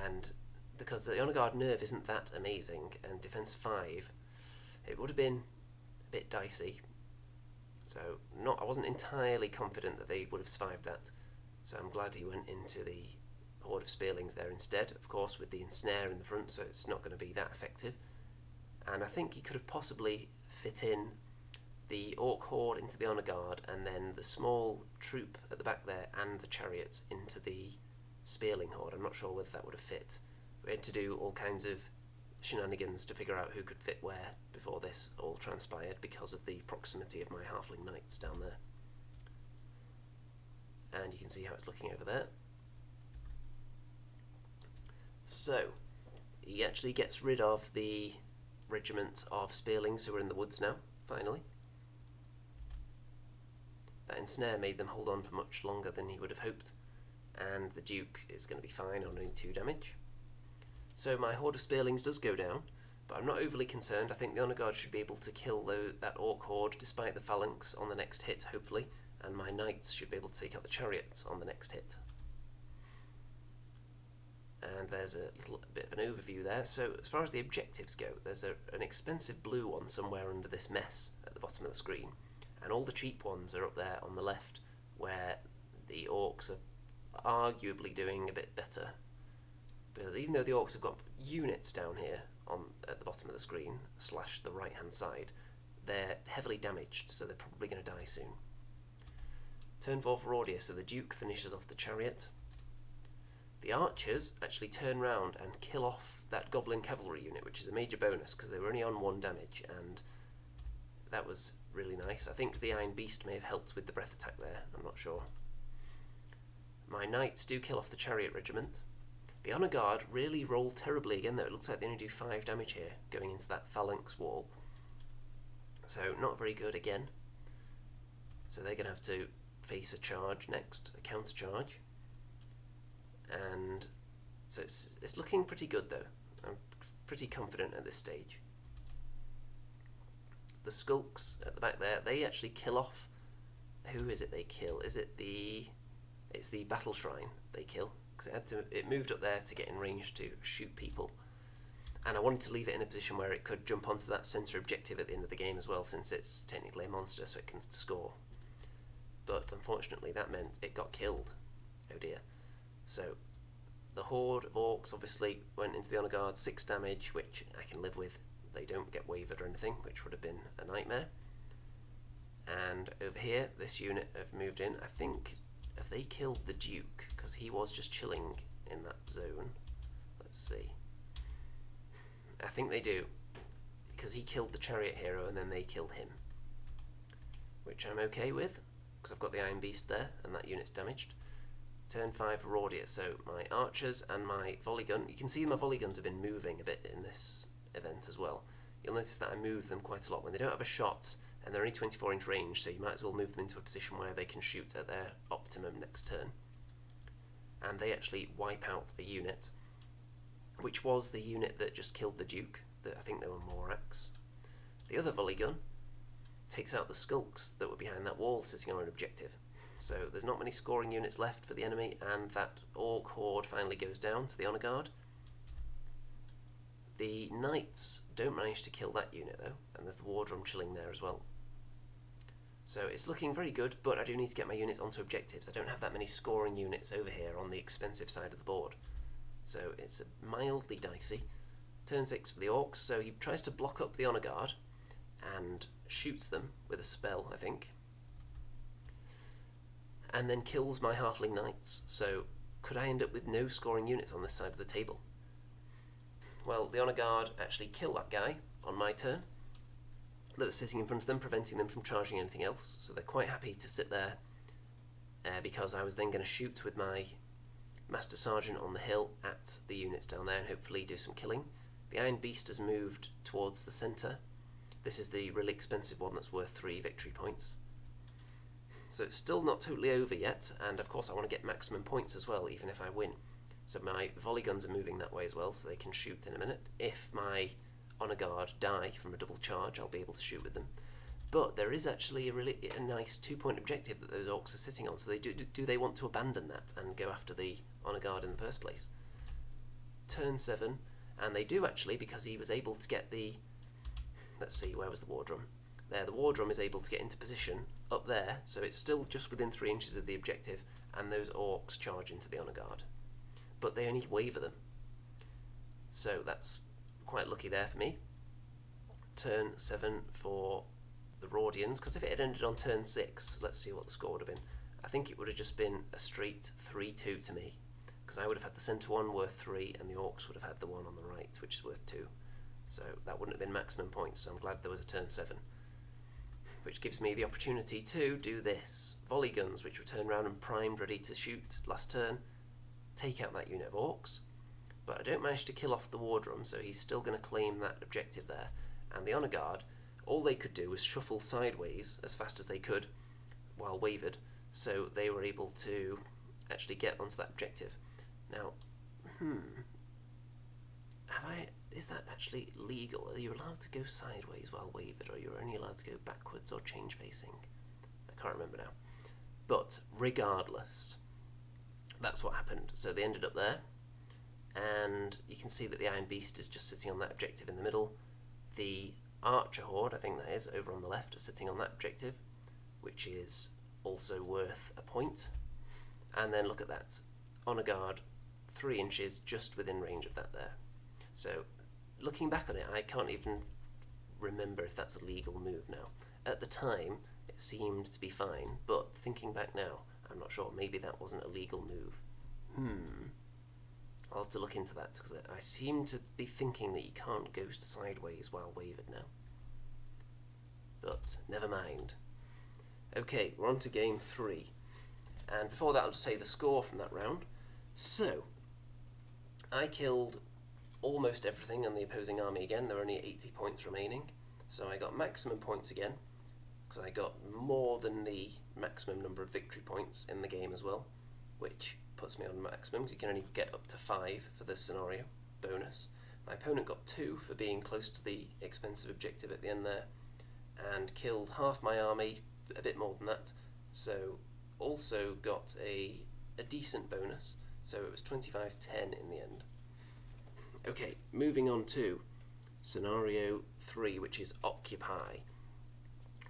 And because the Honour Guard nerve isn't that amazing, and defense 5, it would have been a bit dicey. So I wasn't entirely confident that they would have survived that. So I'm glad he went into the horde of spearlings there instead, of course with the ensnare in the front, so it's not going to be that effective. And I think he could have possibly fit in the Orc horde into the Honour Guard, and then the small troop at the back there and the chariots into the spearling horde. I'm not sure whether that would have fit. We had to do all kinds of shenanigans to figure out who could fit where before this all transpired, because of the proximity of my halfling knights down there. And you can see how it's looking over there. So he actually gets rid of the regiment of spearlings who are in the woods now, finally. That ensnare made them hold on for much longer than he would have hoped, and the Duke is going to be fine on only 2 damage. So my horde of spearlings does go down, but I'm not overly concerned. I think the Honour Guard should be able to kill that Orc horde despite the phalanx on the next hit, hopefully, and my knights should be able to take out the chariots on the next hit. And there's a little bit of an overview there. So as far as the objectives go, there's an expensive blue one somewhere under this mess at the bottom of the screen, and all the cheap ones are up there on the left, where the Orcs are arguably doing a bit better. Because even though the Orcs have got units down here at the bottom of the screen, / the right hand side, they're heavily damaged, so they're probably going to die soon. Turn 4 for Rhordians, so the Duke finishes off the chariot. The archers actually turn round and kill off that Goblin Cavalry unit, which is a major bonus because they were only on 1 damage, and that was really nice. I think the Iron Beast may have helped with the breath attack there, I'm not sure. My knights do kill off the chariot regiment. The Honour Guard really roll terribly again though. It looks like they only do 5 damage here, going into that phalanx wall. So not very good again. So they're going to have to face a charge next, a counter charge. And So it's looking pretty good though. I'm pretty confident at this stage. The skulks at the back there, they actually kill off. Who is it they kill? Is it the... It's the battle shrine they kill, because it moved up there to get in range to shoot people. And I wanted to leave it in a position where it could jump onto that centre objective at the end of the game as well, since it's technically a monster, so it can score. But unfortunately that meant it got killed. Oh dear. So the horde of orcs obviously went into the honour guard, 6 damage, which I can live with. They don't get wavered or anything, which would have been a nightmare. And over here, this unit have moved in. I think, have they killed the Duke? Because he was just chilling in that zone. Let's see. I think they do, because he killed the chariot hero and then they killed him, which I'm okay with, because I've got the Iron Beast there and that unit's damaged. Turn 5 Rhordians, so my archers and my volley gun. You can see my volley guns have been moving a bit in this event as well. You'll notice that I move them quite a lot when they don't have a shot and they're only 24-inch range, so you might as well move them into a position where they can shoot at their optimum next turn. And they actually wipe out a unit, which was the unit that just killed the Duke. I think they were Orcs. The other volley gun takes out the skulks that were behind that wall sitting on an objective. So there's not many scoring units left for the enemy, and that orc horde finally goes down to the honour guard. The knights don't manage to kill that unit though, and there's the war drum chilling there as well. So it's looking very good, but I do need to get my units onto objectives. I don't have that many scoring units over here on the expensive side of the board. So it's mildly dicey. Turn 6 for the orcs, so he tries to block up the honour guard and shoots them with a spell, I think. And then kills my halfling knights. So could I end up with no scoring units on this side of the table? Well, the honour guard actually kill that guy on my turn that was sitting in front of them, preventing them from charging anything else. So they're quite happy to sit there because I was then going to shoot with my Master Sergeant on the hill at the units down there and hopefully do some killing. The Iron Beast has moved towards the centre. This is the really expensive one that's worth 3 victory points. So it's still not totally over yet, and of course I want to get maximum points as well, even if I win. So my volley guns are moving that way as well, so they can shoot in a minute. If my honour guard die from a double charge, I'll be able to shoot with them. But there is actually a nice 2-point objective that those orcs are sitting on, so do they want to abandon that and go after the honour guard in the first place? Turn 7, and they do actually, because he was able to get the... Let's see, where was the war drum? There, the war drum is able to get into position up there, so it's still just within 3 inches of the objective, and those orcs charge into the honour guard. But they only waver them. So that's quite lucky there for me. Turn 7 for the Rhordians, because if it had ended on turn 6, let's see what the score would have been. I think it would have just been a straight 3-2 to me, because I would have had the centre one worth 3 and the orcs would have had the one on the right, which is worth 2. So that wouldn't have been maximum points, so I'm glad there was a turn 7. Which gives me the opportunity to do this. Volley guns, which were turned around and primed ready to shoot last turn, take out that unit of orcs. But I don't manage to kill off the war drum, so he's still going to claim that objective there. And the honour guard, all they could do was shuffle sideways as fast as they could while wavered, so they were able to actually get onto that objective. Now, is that actually legal? Are you allowed to go sideways while wavered, or you're only allowed to go backwards or change facing? I can't remember now. But regardless, that's what happened. So they ended up there, and you can see that the Iron Beast is just sitting on that objective in the middle. The Archer Horde, I think that is, over on the left, are sitting on that objective, which is also worth a point. And then look at that. Honour Guard, 3 inches, just within range of that there. So, looking back on it, I can't even remember if that's a legal move now. At the time, it seemed to be fine, but thinking back now, I'm not sure. Maybe that wasn't a legal move. I'll have to look into that, because I seem to be thinking that you can't go sideways while wavered now. But never mind. Okay, we're on to game 3. And before that, I'll just say the score from that round. So, I killed almost everything on the opposing army again. There were only 80 points remaining. So I got maximum points again, because I got more than the maximum number of victory points in the game as well, which puts me on maximum, because you can only get up to 5 for this scenario bonus. My opponent got 2 for being close to the expensive objective at the end there, and killed half my army, a bit more than that, so also got a decent bonus, so it was 25-10 in the end. Okay, moving on to scenario 3, which is Occupy,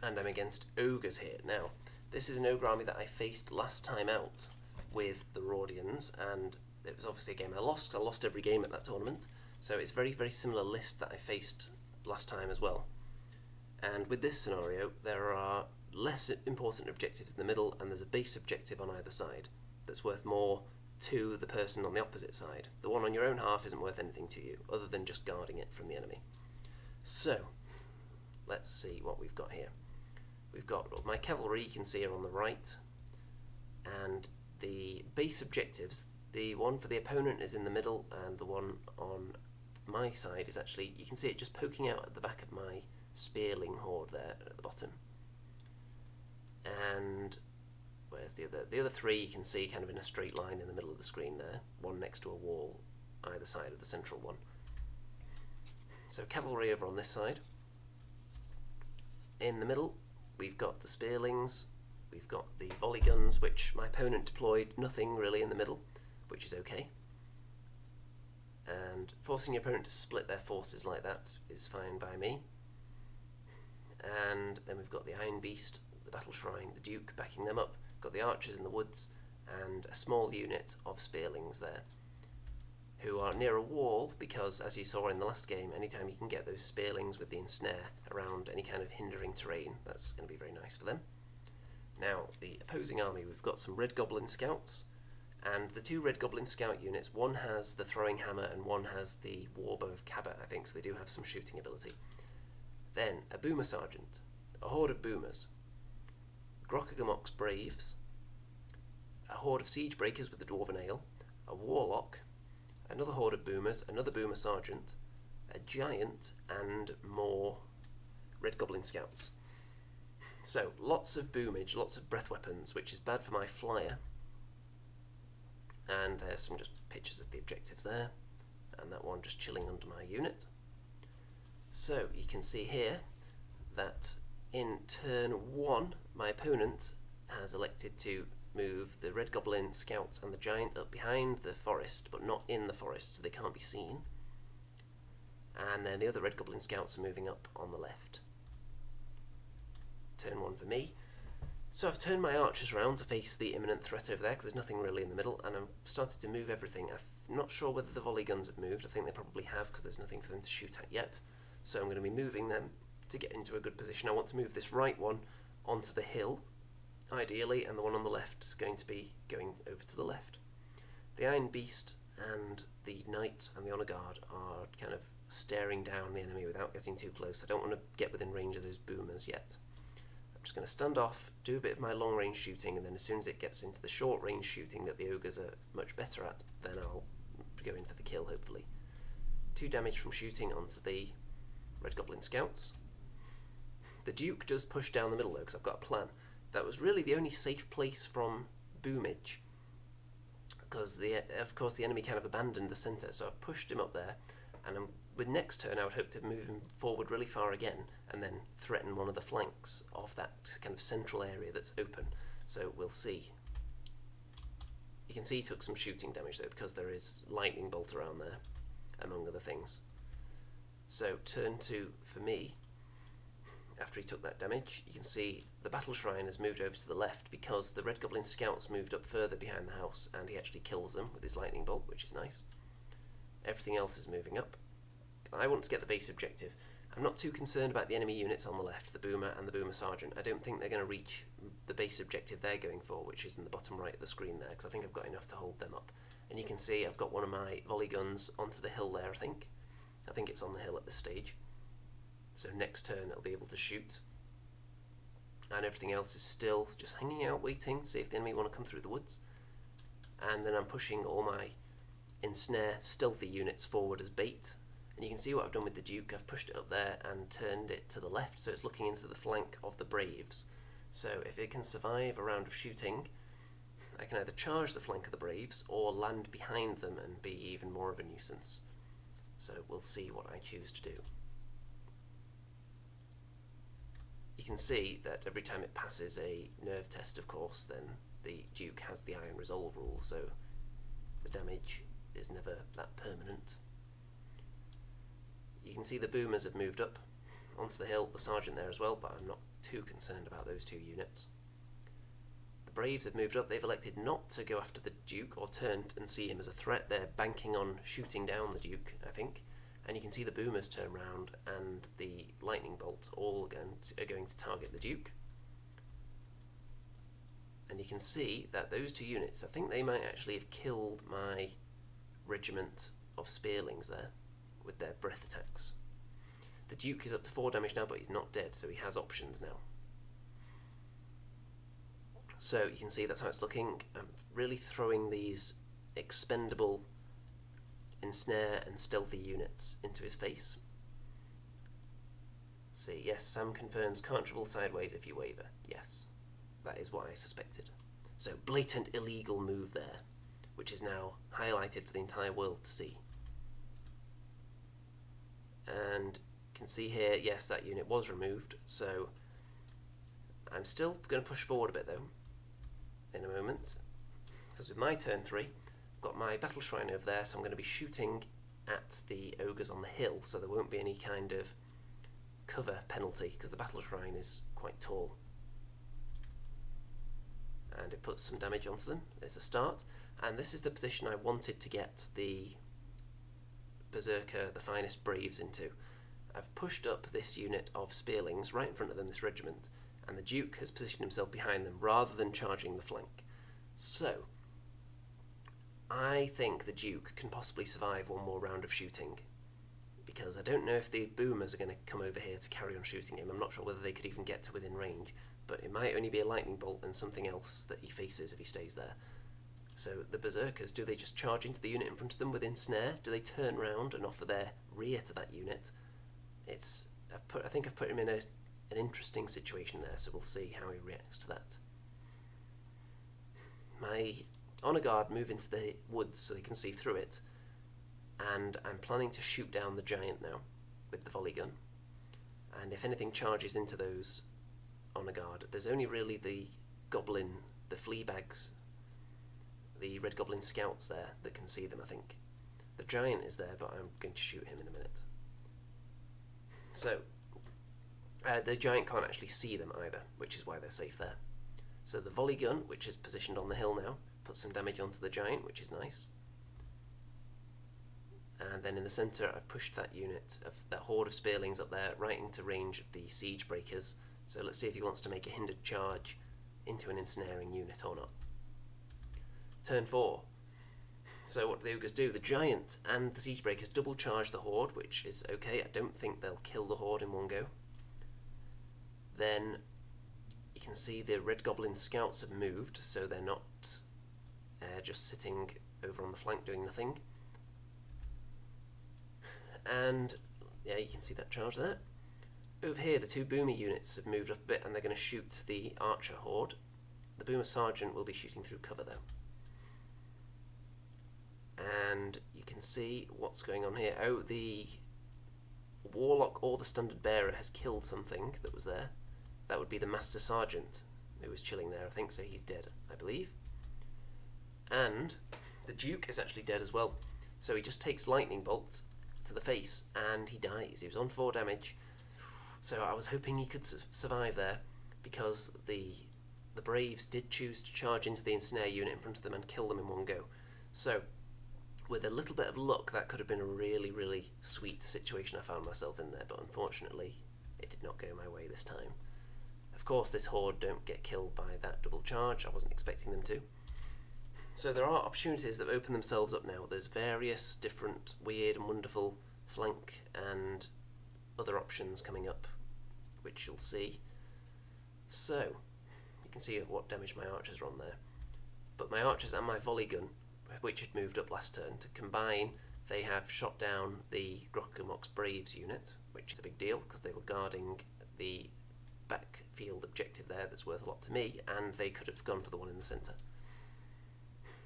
and I'm against Ogres here. Now, this is an Ogre army that I faced last time out with the Rhordians, and it was obviously a game I lost. I lost every game at that tournament, so it's a very, very similar list that I faced last time as well. And with this scenario, there are less important objectives in the middle, and there's a base objective on either side that's worth more to the person on the opposite side. The one on your own half isn't worth anything to you, other than just guarding it from the enemy. So, let's see what we've got here. We've got my cavalry, you can see, are on the right, and the base objectives, the one for the opponent is in the middle, and the one on my side is actually, you can see it just poking out at the back of my spearling horde there at the bottom. And where's the other? The other 3 you can see kind of in a straight line in the middle of the screen there, one next to a wall either side of the central one. So cavalry over on this side. In the middle we've got the spearlings, we've got the volley guns, which my opponent deployed nothing really in the middle, which is okay. And forcing your opponent to split their forces like that is fine by me. And then we've got the Iron Beast, the Battle Shrine, the Duke backing them up, got the archers in the woods, and a small unit of spearlings there, who are near a wall, because as you saw in the last game, anytime you can get those spearlings with the ensnare around any kind of hindering terrain, that's going to be very nice for them. Now, the opposing army, we've got some Red Goblin Scouts, and the 2 Red Goblin Scout units, one has the Throwing Hammer and one has the Warbow of Cabot, I think, so they do have some shooting ability. Then, a Boomer Sergeant, a horde of Boomers, Grockagamok's Braves, a horde of Siege Breakers with the Dwarven Ale, a Warlock, another horde of Boomers, another Boomer Sergeant, a Giant, and more Red Goblin Scouts. So, lots of boomage, lots of breath weapons, which is bad for my flyer. And there's some just pictures of the objectives there, and that one just chilling under my unit. So, you can see here that in turn 1, my opponent has elected to move the Red Goblin Scouts and the Giant up behind the forest, but not in the forest, so they can't be seen. And then the other Red Goblin Scouts are moving up on the left. Turn 1 for me. So I've turned my archers around to face the imminent threat over there, because there's nothing really in the middle, and I've started to move everything. I'm not sure whether the volley guns have moved. I think they probably have, because there's nothing for them to shoot at yet. So I'm going to be moving them to get into a good position. I want to move this right one onto the hill, ideally, and the one on the left is going to be going over to the left. The Iron Beast and the Knight and the Honour Guard are kind of staring down the enemy without getting too close. I don't want to get within range of those boomers yet. I'm just going to stand off, do a bit of my long range shooting, and then as soon as it gets into the short range shooting that the Ogres are much better at, then I'll go in for the kill, hopefully. 2 damage from shooting onto the Red Goblin Scouts. The Duke does push down the middle though, because I've got a plan. That was really the only safe place from boomage, because of course the enemy kind of abandoned the centre, so I've pushed him up there, and with next turn I would hope to move him forward really far again, and then threaten one of the flanks of that kind of central area that's open. So we'll see. You can see he took some shooting damage though, because there is lightning bolt around there, among other things. So turn 2 for me. After he took that damage, you can see the Battle Shrine has moved over to the left, because the Red Goblin Scouts moved up further behind the house, and he actually kills them with his lightning bolt, which is nice. Everything else is moving up. I want to get the base objective. I'm not too concerned about the enemy units on the left, the Boomer and the Boomer Sergeant. I don't think they're going to reach the base objective they're going for, which is in the bottom right of the screen there, because I think I've got enough to hold them up. And you can see I've got one of my volley guns onto the hill there, I think. I think it's on the hill at this stage. So next turn it'll be able to shoot. And everything else is still just hanging out, waiting to see if the enemy want to come through the woods. And then I'm pushing all my ensnare stealthy units forward as bait. And you can see what I've done with the Duke. I've pushed it up there and turned it to the left, so it's looking into the flank of the Braves. So if it can survive a round of shooting, I can either charge the flank of the Braves or land behind them and be even more of a nuisance. So we'll see what I choose to do. You can see that every time it passes a nerve test, of course, then the Duke has the Iron Resolve rule, so the damage is never that permanent. You can see the boomers have moved up onto the hill, the sergeant there as well, but I'm not too concerned about those two units. The Braves have moved up. They've elected not to go after the Duke or turn and see him as a threat. They're banking on shooting down the Duke, I think. And you can see the boomers turn round and the lightning bolts all are going to target the Duke. And you can see that those two units, I think they might actually have killed my regiment of spearlings there with their breath attacks. The Duke is up to 4 damage now, but he's not dead, so he has options now. So you can see that's how it's looking. I'm really throwing these expendable ensnare and stealthy units into his face. Let's see, yes, Sam confirms can't travel sideways if you waver. Yes, that is what I suspected. So blatant illegal move there, which is now highlighted for the entire world to see. And you can see here, yes, that unit was removed, so I'm still going to push forward a bit though in a moment, because with my turn 3 I've got my battle shrine over there, so I'm going to be shooting at the ogres on the hill, so there won't be any kind of cover penalty because the battle shrine is quite tall. And it puts some damage onto them. It's a start, and this is the position I wanted to get the Berserker, the finest Braves, into. I've pushed up this unit of spearlings right in front of them, this regiment, and the Duke has positioned himself behind them rather than charging the flank. So I think the Duke can possibly survive one more round of shooting, because I don't know if the boomers are going to come over here to carry on shooting him. I'm not sure whether they could even get to within range, but it might only be a lightning bolt and something else that he faces if he stays there. So the Berserkers, do they just charge into the unit in front of them with ensnare? Do they turn round and offer their rear to that unit? I think I've put him in an interesting situation there, so we'll see how he reacts to that. My Honour Guard move into the woods so they can see through it, and I'm planning to shoot down the giant now with the volley gun. And if anything charges into those Honour Guard, there's only really the goblin, the flea bags, the red goblin scouts there that can see them, I think. The giant is there, but I'm going to shoot him in a minute. So the giant can't actually see them either, which is why they're safe there. So the volley gun, which is positioned on the hill now, puts some damage onto the giant, which is nice. And then in the centre I've pushed that unit, of that horde of spearlings up there, right into range of the siege breakers. So let's see if he wants to make a hindered charge into an ensnaring unit or not. Turn 4. So what do the ogres do? The giant and the siege breakers double charge the horde, which is okay. I don't think they'll kill the horde in one go. Then you can see the red goblin scouts have moved, so they're not just sitting over on the flank doing nothing. And yeah, you can see that charge there. Over here the two boomer units have moved up a bit and they're going to shoot the archer horde. The boomer sergeant will be shooting through cover though. And you can see what's going on here. Oh, the warlock or the standard bearer has killed something that was there. That would be the master sergeant who was chilling there, I think, so he's dead, I believe. And the Duke is actually dead as well. So he just takes lightning bolt to the face and he dies. He was on 4 damage. So I was hoping he could survive there, because the Braves did choose to charge into the ensnare unit in front of them and kill them in one go. So with a little bit of luck, that could have been a really, really sweet situation I found myself in there, but unfortunately it did not go my way this time. Of course this horde don't get killed by that double charge. I wasn't expecting them to. So there are opportunities that open themselves up now. There's various different weird and wonderful flank and other options coming up, which you'll see. So you can see what damage my archers are on there. But my archers and my volley gun, which had moved up last turn, to combine, they have shot down the Grockamox Braves unit, which is a big deal because they were guarding the backfield objective there that's worth a lot to me, and they could have gone for the one in the centre.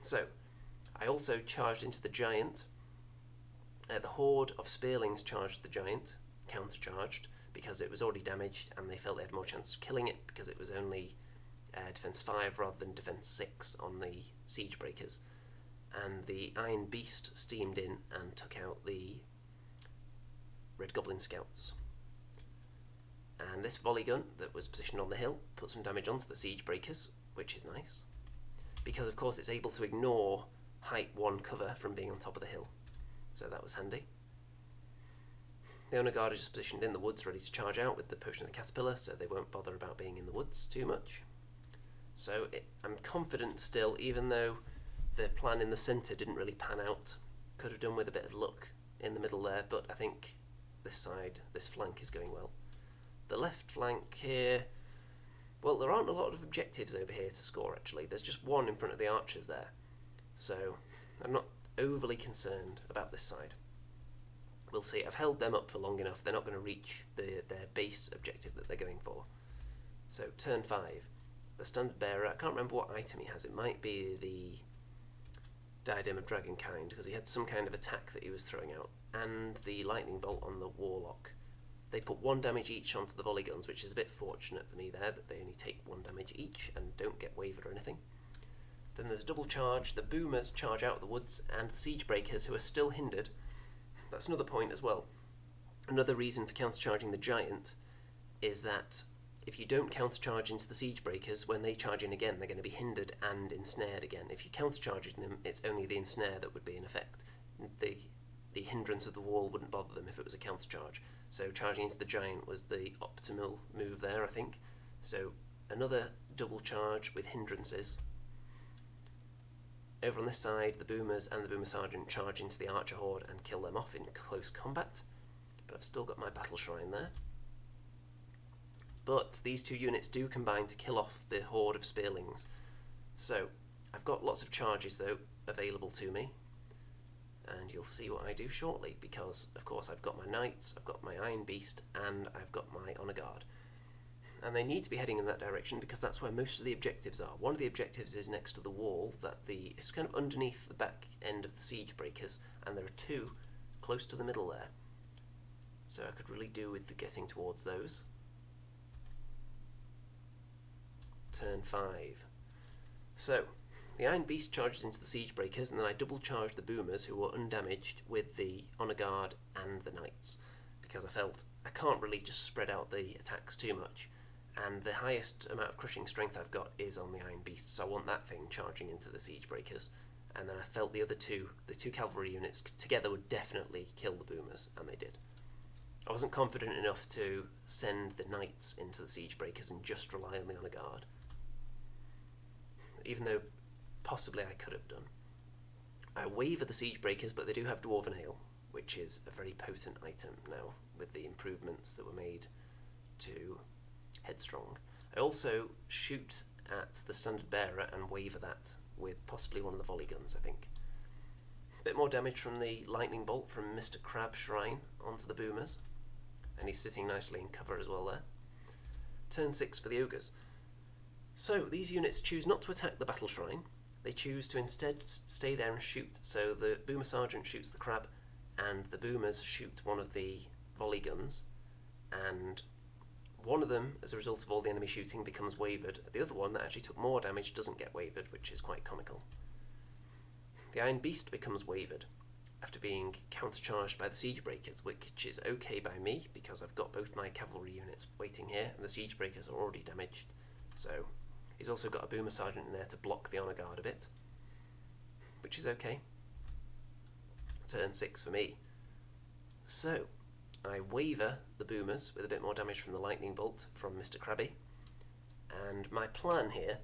So, I also charged into the giant. The horde of spearlings charged the giant, countercharged, because it was already damaged and they felt they had more chance of killing it because it was only defense 5 rather than defense 6 on the siege breakers. And the Iron Beast steamed in and took out the Red Goblin scouts. And this volley gun that was positioned on the hill put some damage onto the siege breakers, which is nice, because of course it's able to ignore height 1 cover from being on top of the hill. So that was handy. The Honor Guard are just positioned in the woods ready to charge out with the Potion of the Caterpillar, so they won't bother about being in the woods too much. So I'm confident still, even though the plan in the centre didn't really pan out. Could have done with a bit of luck in the middle there, but I think this side, this flank is going well. The left flank here, well, there aren't a lot of objectives over here to score actually. There's just one in front of the archers there. So I'm not overly concerned about this side. We'll see. I've held them up for long enough. They're not going to reach their base objective that they're going for. So turn 5. The standard bearer, I can't remember what item he has. It might be the Diadem of Dragonkind, because he had some kind of attack that he was throwing out, and the lightning bolt on the warlock. They put 1 damage each onto the volley guns, which is a bit fortunate for me there, that they only take 1 damage each and don't get wavered or anything. Then there's a double charge. The boomers charge out of the woods, and the siege breakers, who are still hindered. That's another point as well. Another reason for countercharging the giant is that if you don't countercharge into the siege breakers, when they charge in again, they're going to be hindered and ensnared again. If you countercharge them, it's only the ensnare that would be in effect. The hindrance of the wall wouldn't bother them if it was a countercharge. So charging into the giant was the optimal move there, I think. So another double charge with hindrances. Over on this side, the boomers and the boomer sergeant charge into the archer horde and kill them off in close combat. But I've still got my battle shrine there. But these 2 units do combine to kill off the horde of spearlings. So I've got lots of charges though available to me, and you'll see what I do shortly, because of course I've got my knights, I've got my Iron Beast, and I've got my Honor Guard. And they need to be heading in that direction because that's where most of the objectives are. One of the objectives is next to the wall, it's kind of underneath the back end of the siege breakers, and there are 2 close to the middle there. So I could really do with the getting towards those. Turn 5. So the Iron Beast charges into the siege breakers, and then I double charge the boomers, who were undamaged, with the Honor Guard and the knights, because I felt I can't really just spread out the attacks too much. And the highest amount of crushing strength I've got is on the Iron Beast, so I want that thing charging into the siege breakers. And then I felt the other 2, the 2 cavalry units together would definitely kill the boomers, and they did. I wasn't confident enough to send the knights into the siege breakers and just rely on the Honor Guard, even though possibly I could have done. I waver the siege breakers, but they do have Dwarven Ale, which is a very potent item now with the improvements that were made to Headstrong. I also shoot at the standard bearer and waver that with possibly one of the volley guns, I think. A bit more damage from the lightning bolt from Mr. Crab Shrine onto the boomers, and he's sitting nicely in cover as well there. Turn 6 for the Ogres. So these units choose not to attack the battle shrine. They choose to instead stay there and shoot. So the boomer sergeant shoots the crab, and the boomers shoot one of the volley guns, and one of them, as a result of all the enemy shooting, becomes wavered. The other one, that actually took more damage, doesn't get wavered, which is quite comical. The Iron Beast becomes wavered after being countercharged by the siege breakers, which is okay by me because I've got both my cavalry units waiting here, and the siege breakers are already damaged. So he's also got a boomer sergeant in there to block the Honor Guard a bit, which is okay. Turn 6 for me. So I waver the boomers with a bit more damage from the lightning bolt from Mr. Krabby, and my plan here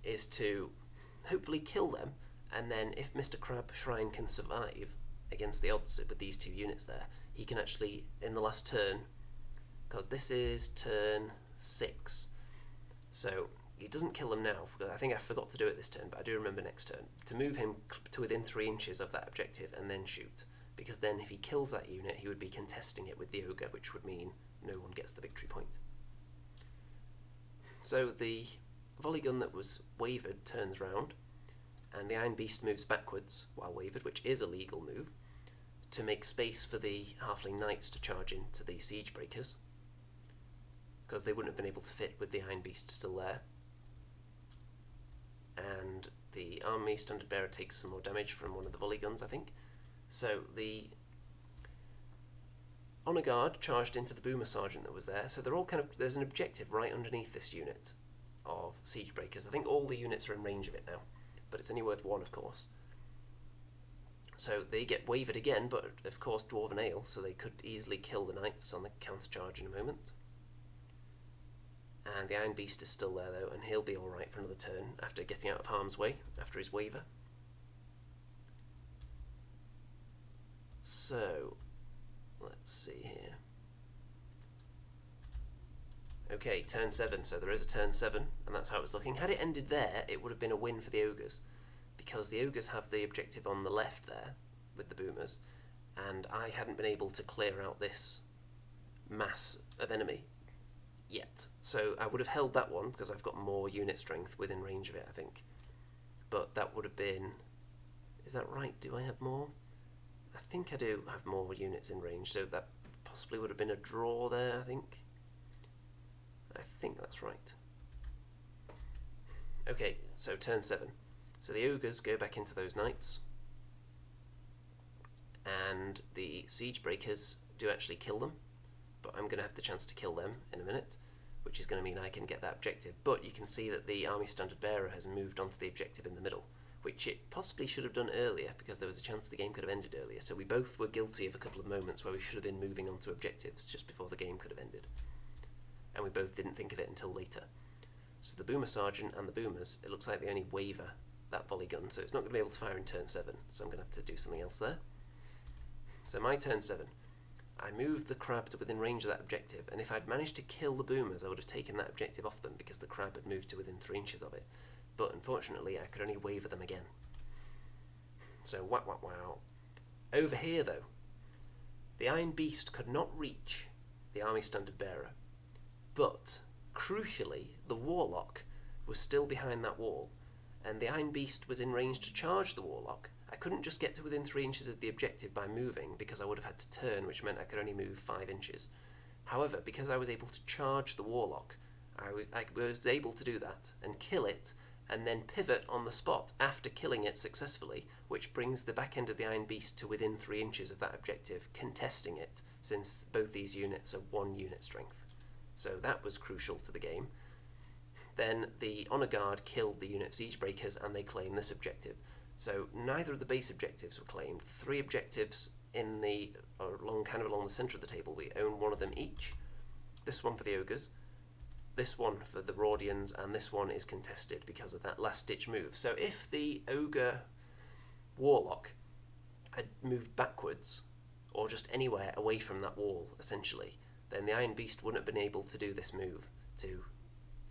is to hopefully kill them, and then if Mr. Crab Shrine can survive against the odds with these 2 units there, he can actually, in the last turn, because this is turn 6, so he doesn't kill them now. I think I forgot to do it this turn, but I do remember next turn, to move him to within 3 inches of that objective and then shoot, because then if he kills that unit, he would be contesting it with the ogre, which would mean no one gets the victory point. So the volley gun that was wavered turns round, and the Iron Beast moves backwards while wavered, which is a legal move, to make space for the Halfling Knights to charge into the Siege Breakers, because they wouldn't have been able to fit with the Iron Beast still there. And the Army Standard Bearer takes some more damage from one of the volley guns, I think. So the Honour Guard charged into the Boomer Sergeant that was there, so they're all kind of, there's an objective right underneath this unit of Siege Breakers. I think all the units are in range of it now, but it's only worth one, of course. So they get wavered again, but of course Dwarven Ale, so they could easily kill the Knights on the counter-charge in a moment. And the Iron Beast is still there though, and he'll be alright for another turn after getting out of harm's way, after his waver. So, let's see here. Okay, turn 7, so there is a turn 7, and that's how it was looking. Had it ended there, it would have been a win for the Ogres, because the Ogres have the objective on the left there, with the Boomers, and I hadn't been able to clear out this mass of enemy yet. So I would have held that one, because I've got more unit strength within range of it, I think. But that would have been... Is that right? Do I have more? I think I do have more units in range, so that possibly would have been a draw there, I think. I think that's right. Okay, so turn 7. So the Ogres go back into those Knights, and the Siege Breakers do actually kill them, but I'm going to have the chance to kill them in a minute, which is going to mean I can get that objective. But you can see that the Army Standard Bearer has moved onto the objective in the middle, which it possibly should have done earlier, because there was a chance the game could have ended earlier. So we both were guilty of a couple of moments where we should have been moving on to objectives just before the game could have ended. And we both didn't think of it until later. So the Boomer Sergeant and the Boomers, it looks like they only waver that volley gun, so it's not going to be able to fire in turn 7, so I'm going to have to do something else there. So my turn 7, I moved the crab to within range of that objective, and if I'd managed to kill the Boomers, I would have taken that objective off them, because the crab had moved to within 3 inches of it. But unfortunately, I could only waver them again. So wow. Over here, though, the Iron Beast could not reach the Army Standard Bearer, but crucially, the Warlock was still behind that wall, and the Iron Beast was in range to charge the Warlock. I couldn't just get to within 3 inches of the objective by moving, because I would have had to turn, which meant I could only move 5 inches. However, because I was able to charge the Warlock, I was able to do that and kill it, and then pivot on the spot after killing it successfully, which brings the back end of the Iron Beast to within 3 inches of that objective, contesting it, since both these units are 1 unit strength. So that was crucial to the game. Then the Honour Guard killed the unit of Siege Breakers, and they claimed this objective. So neither of the base objectives were claimed. 3 objectives in the along the centre of the table. We own 1 of them each. This one for the Ogres, this one for the Rhordians, and this one is contested because of that last-ditch move. So if the Ogre Warlock had moved backwards, or just anywhere away from that wall, essentially, then the Iron Beast wouldn't have been able to do this move, to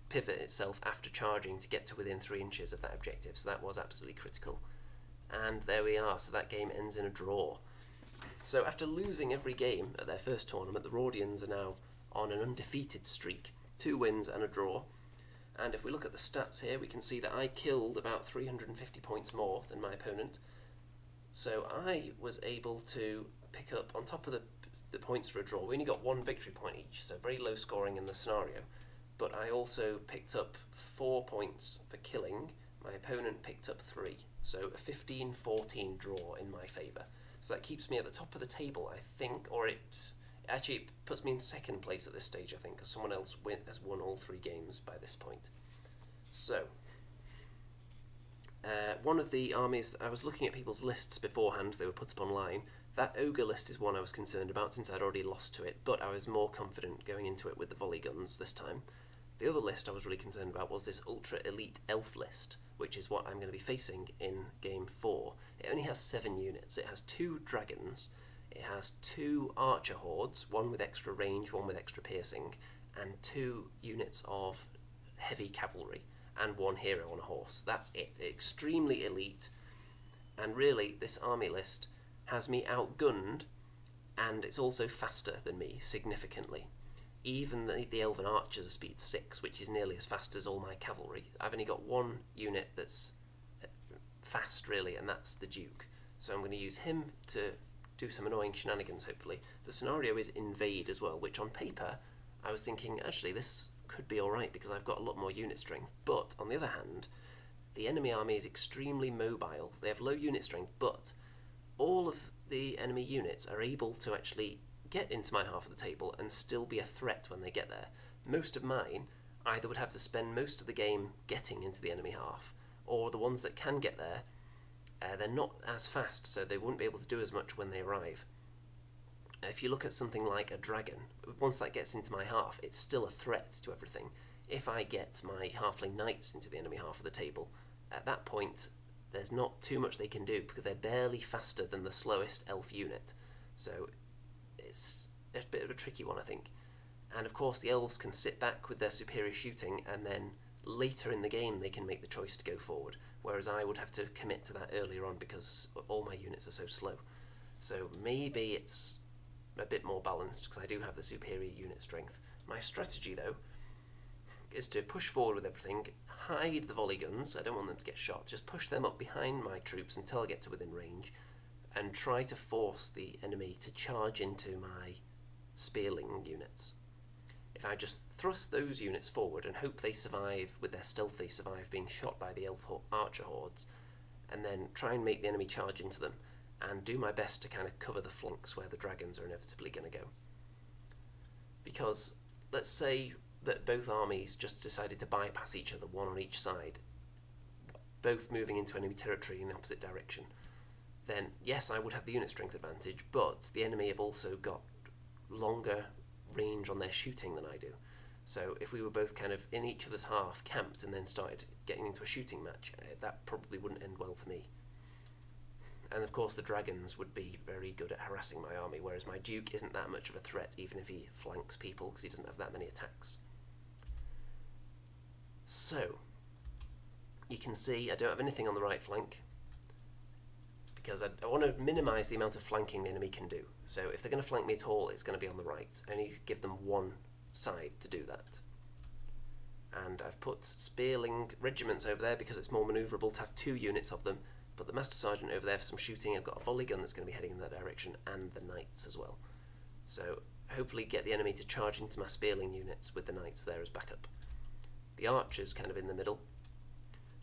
pivot itself after charging to get to within 3 inches of that objective. So that was absolutely critical. And there we are, so that game ends in a draw. So after losing every game at their first tournament, the Rhordians are now on an undefeated streak. 2 wins and a draw. And if we look at the stats here, we can see that I killed about 350 points more than my opponent. So I was able to pick up, on top of the points for a draw, we only got 1 victory point each, so very low scoring in the scenario. But I also picked up 4 points for killing. My opponent picked up 3. So a 15-14 draw in my favour. So that keeps me at the top of the table, I think, or it actually puts me in 2nd place at this stage, I think, because someone else has won all 3 games by this point. So, one of the armies, I was looking at people's lists beforehand, they were put up online. That Ogre list is one I was concerned about since I'd already lost to it, but I was more confident going into it with the volley guns this time. The other list I was really concerned about was this Ultra Elite Elf list, which is what I'm going to be facing in Game 4. It only has 7 units. It has 2 dragons, it has 2 archer hordes, 1 with extra range, 1 with extra piercing, and 2 units of heavy cavalry, and 1 hero on a horse. That's it. Extremely elite, and really this army list has me outgunned, and it's also faster than me, significantly. Even the Elven Archers are speed 6, which is nearly as fast as all my cavalry. I've only got 1 unit that's fast really, and that's the Duke. So I'm going to use him to do some annoying shenanigans, hopefully. The scenario is invade as well, which on paper I was thinking, actually this could be alright because I've got a lot more unit strength, but on the other hand, the enemy army is extremely mobile. They have low unit strength, but all of the enemy units are able to actually get into my half of the table and still be a threat when they get there. Most of mine either would have to spend most of the game getting into the enemy half, or the ones that can get there, they're not as fast, so they wouldn't be able to do as much when they arrive. If you look at something like a dragon, once that gets into my half, it's still a threat to everything. If I get my halfling knights into the enemy half of the table, at that point there's not too much they can do because they're barely faster than the slowest elf unit. So it's a bit of a tricky one, I think. And of course the elves can sit back with their superior shooting, and then later in the game they can make the choice to go forward, whereas I would have to commit to that earlier on because all my units are so slow. So maybe it's a bit more balanced because I do have the superior unit strength. My strategy though is to push forward with everything, hide the volley guns, I don't want them to get shot, just push them up behind my troops until I get to within range, and try to force the enemy to charge into my spearling units. If I just thrust those units forward and hope they survive, with their stealth they survive being shot by the elf archer hordes, and then try and make the enemy charge into them, and do my best to kind of cover the flanks where the dragons are inevitably going to go. Because let's say that both armies just decided to bypass each other, one on each side, both moving into enemy territory in the opposite direction, then yes, I would have the unit strength advantage, but the enemy have also got longer range on their shooting than I do. So if we were both kind of in each other's half, camped, and then started getting into a shooting match, that probably wouldn't end well for me. And of course the dragons would be very good at harassing my army, whereas my Duke isn't that much of a threat even if he flanks people because he doesn't have that many attacks. So, you can see I don't have anything on the right flank because I want to minimise the amount of flanking the enemy can do. So if they're going to flank me at all, it's going to be on the right. I only give them one side to do that. And I've put spearling regiments over there because it's more manoeuvrable to have 2 units of them. Put the Master Sergeant over there for some shooting. I've got a volley gun that's going to be heading in that direction, and the knights as well. So hopefully get the enemy to charge into my spearling units with the knights there as backup. The archers kind of in the middle.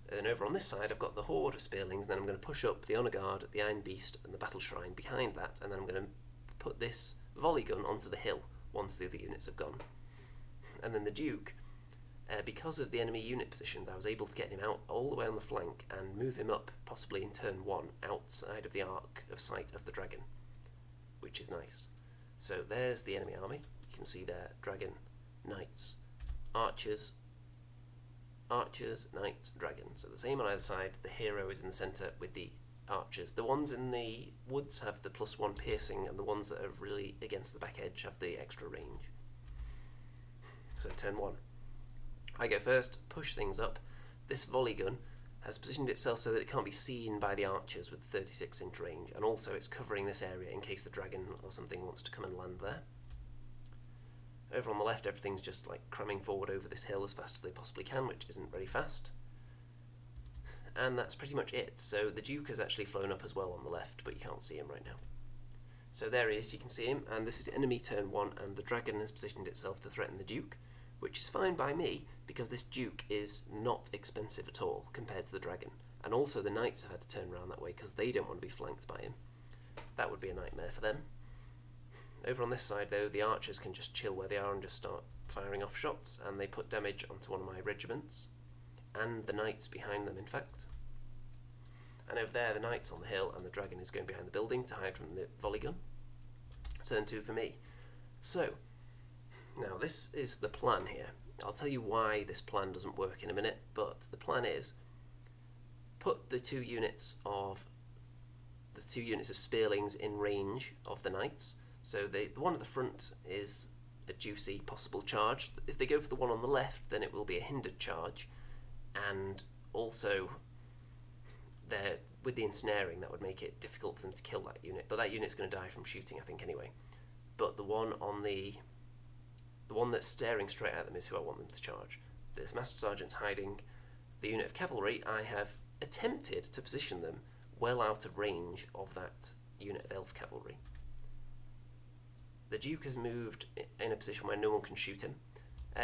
And then over on this side I've got the horde of spearlings, and then I'm going to push up the Honour Guard, the Iron Beast and the Battle Shrine behind that, and then I'm going to put this volley gun onto the hill once the other units have gone. And then the Duke, because of the enemy unit positions, I was able to get him out all the way on the flank and move him up, possibly in turn 1, outside of the arc of sight of the dragon, which is nice. So there's the enemy army. You can see there, dragon, knights, archers, knights, dragons. So the same on either side. The hero is in the centre with the archers. The ones in the woods have the +1 piercing, and the ones that are really against the back edge have the extra range. So turn 1. I go first, push things up. This volley gun has positioned itself so that it can't be seen by the archers with 36-inch range, and also it's covering this area in case the dragon or something wants to come and land there. Over on the left, everything's just like cramming forward over this hill as fast as they possibly can, which isn't very fast. And that's pretty much it. So the Duke has actually flown up as well on the left, but you can't see him right now. So there he is, you can see him, and this is enemy turn 1, and the dragon has positioned itself to threaten the Duke, which is fine by me, because this Duke is not expensive at all compared to the dragon. And also the knights have had to turn around that way because they don't want to be flanked by him. That would be a nightmare for them. Over on this side though, the archers can just chill where they are and just start firing off shots, and they put damage onto one of my regiments, and the knights behind them in fact. And over there the knight's on the hill, and the dragon is going behind the building to hide from the volley gun. Turn 2 for me. So, now this is the plan here. I'll tell you why this plan doesn't work in a minute, but the plan is put the two units of spearlings in range of the knights. So the one at the front is a juicy possible charge. If they go for the one on the left, then it will be a hindered charge, and also with the ensnaring that would make it difficult for them to kill that unit. But that unit's going to die from shooting, I think, anyway. But the one that's staring straight at them is who I want them to charge. The Master Sergeant's hiding. The unit of cavalry I have attempted to position them well out of range of that unit of elf cavalry. The Duke has moved in a position where no one can shoot him.